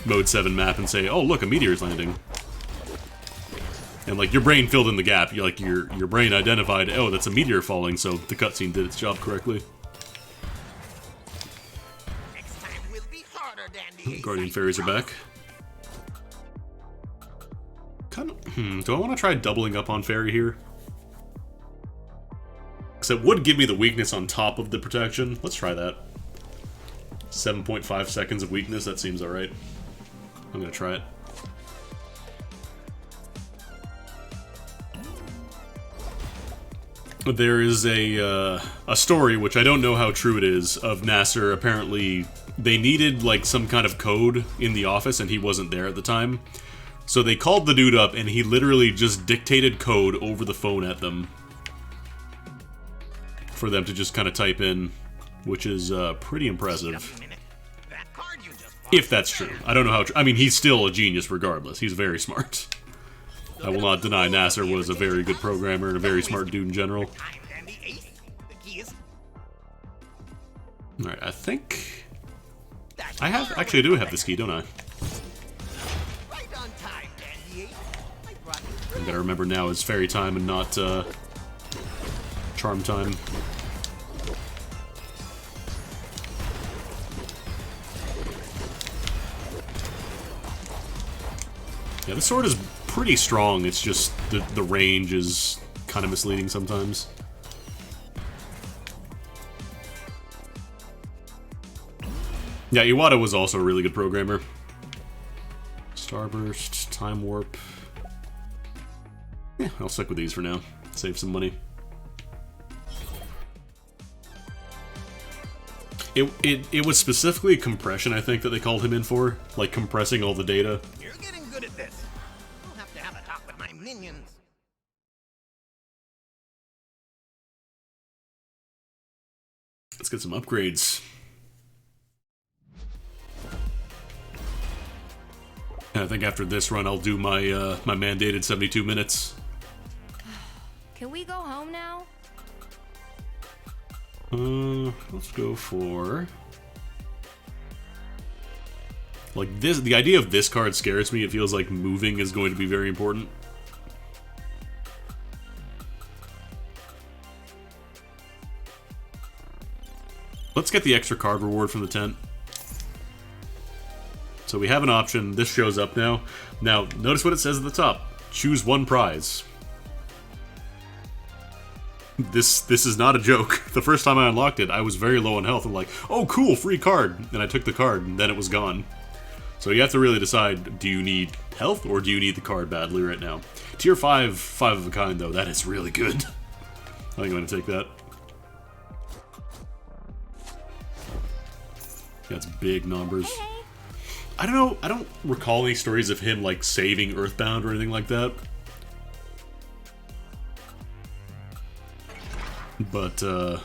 Mode 7 map and say, oh, look, a meteor's landing. And, like, your brain filled in the gap. Like, your brain identified, oh, that's a meteor falling, so the cutscene did its job correctly. Next time will be harder, Dandy. Guardian Fairies are back. Kind of, do I want to try doubling up on Fairy here? Because it would give me the weakness on top of the protection. Let's try that. 7.5 seconds of weakness, that seems alright. I'm gonna try it. There is a story, which I don't know how true it is, of Nasser. Apparently, they needed like some kind of code in the office, and he wasn't there at the time. So they called the dude up, and he literally just dictated code over the phone at them for them to just kind of type in, which is pretty impressive. If that's true. I don't know how I mean, he's still a genius regardless. He's very smart. I will not deny Nasser was a very good programmer and a very smart dude in general. Alright, I think... Actually, I do have this key, don't I? I gotta remember now it's fairy time and not, charm time. Yeah, the sword is pretty strong, it's just the range is kind of misleading sometimes. Yeah, Iwata was also a really good programmer. Starburst, Time Warp. Yeah, I'll stick with these for now. Save some money. It was specifically compression, I think, that they called him in for. Like, compressing all the data. You're getting good at this. I'll have to have a talk with my minions. Let's get some upgrades. And I think after this run, I'll do my my mandated 72 minutes. Can we go home now? Let's go for... Like, this, the idea of this card scares me. It feels like moving is going to be very important. Let's get the extra card reward from the tent. So we have an option. This shows up now. Now, notice what it says at the top. Choose one prize. This is not a joke. The first time I unlocked it, I was very low on health. I'm like, oh cool, free card. And I took the card, and then it was gone. So you have to really decide, do you need health, or do you need the card badly right now? Tier 5, 5 of a kind, though. That is really good. I think I'm going to take that. That's big numbers. I don't know, I don't recall any stories of him, like, saving Earthbound or anything like that. But, I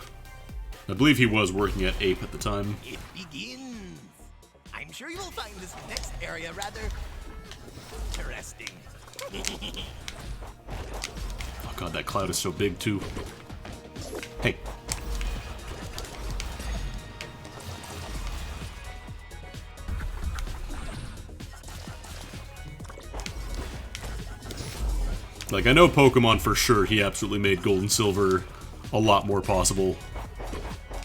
believe he was working at Ape at the time. It begins. I'm sure you'll find this next area rather interesting. Oh god, that cloud is so big, too. Hey. Like, I know Pokemon for sure, he absolutely made Gold and Silver a lot more possible.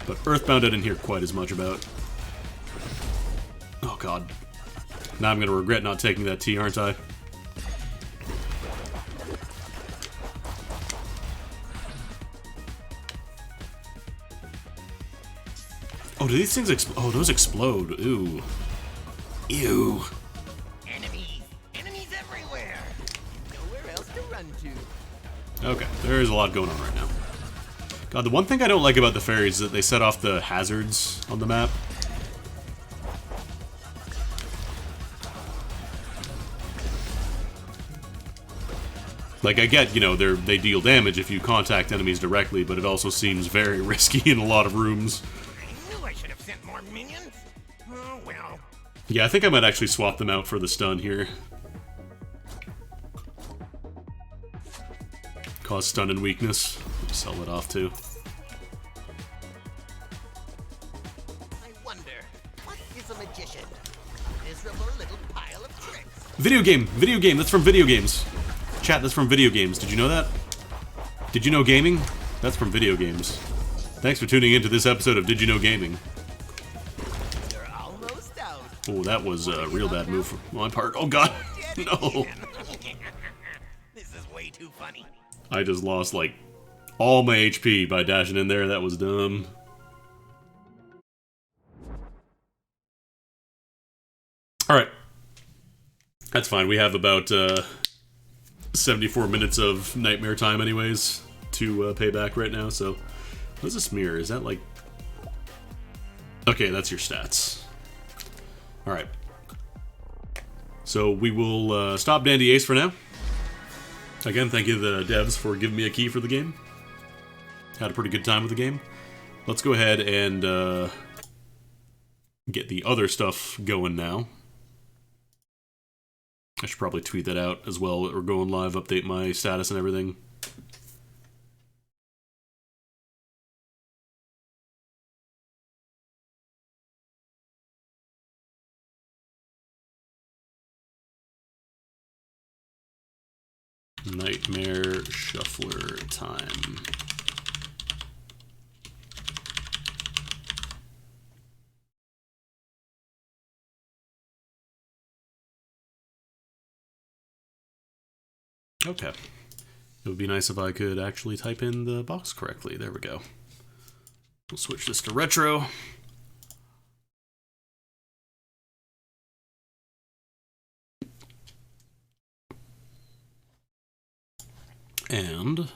But Earthbound I didn't hear quite as much about. Oh god. Now I'm gonna regret not taking that tea, aren't I? Oh, do these things explode? Oh, those explode. Ooh. Ew. Enemies everywhere. Nowhere else to run to. Okay, there is a lot going on right now. God, the one thing I don't like about the fairies is that they set off the hazards on the map. Like, I get, you know, they deal damage if you contact enemies directly, but it also seems very risky in a lot of rooms. I knew I should have sent more minions. Oh, well. Yeah, I think I might actually swap them out for the stun here. Cause stun and weakness. Sell it off too. I wonder, what is a magician? A miserable little pile of tricks. Video game, that's from video games. Chat, that's from video games. Did you know that? Did you know gaming? That's from video games. Thanks for tuning in to this episode of Did You Know Gaming. You're almost out. Oh, that was a real bad move from my part. Oh god, no. This is way too funny. I just lost, like, all my HP by dashing in there. That was dumb. Alright. That's fine. We have about 74 minutes of nightmare time anyways to pay back right now, so... What is this mirror? Is that like... Okay, that's your stats. Alright. So we will stop Dandy Ace for now. Again, thank you to the devs for giving me a key for the game. Had a pretty good time with the game. Let's go ahead and get the other stuff going now. I should probably tweet that out as well, or go on live, update my status and everything. Nightmare Shuffler time. Okay. It would be nice if I could actually type in the box correctly. There we go. We'll switch this to retro. And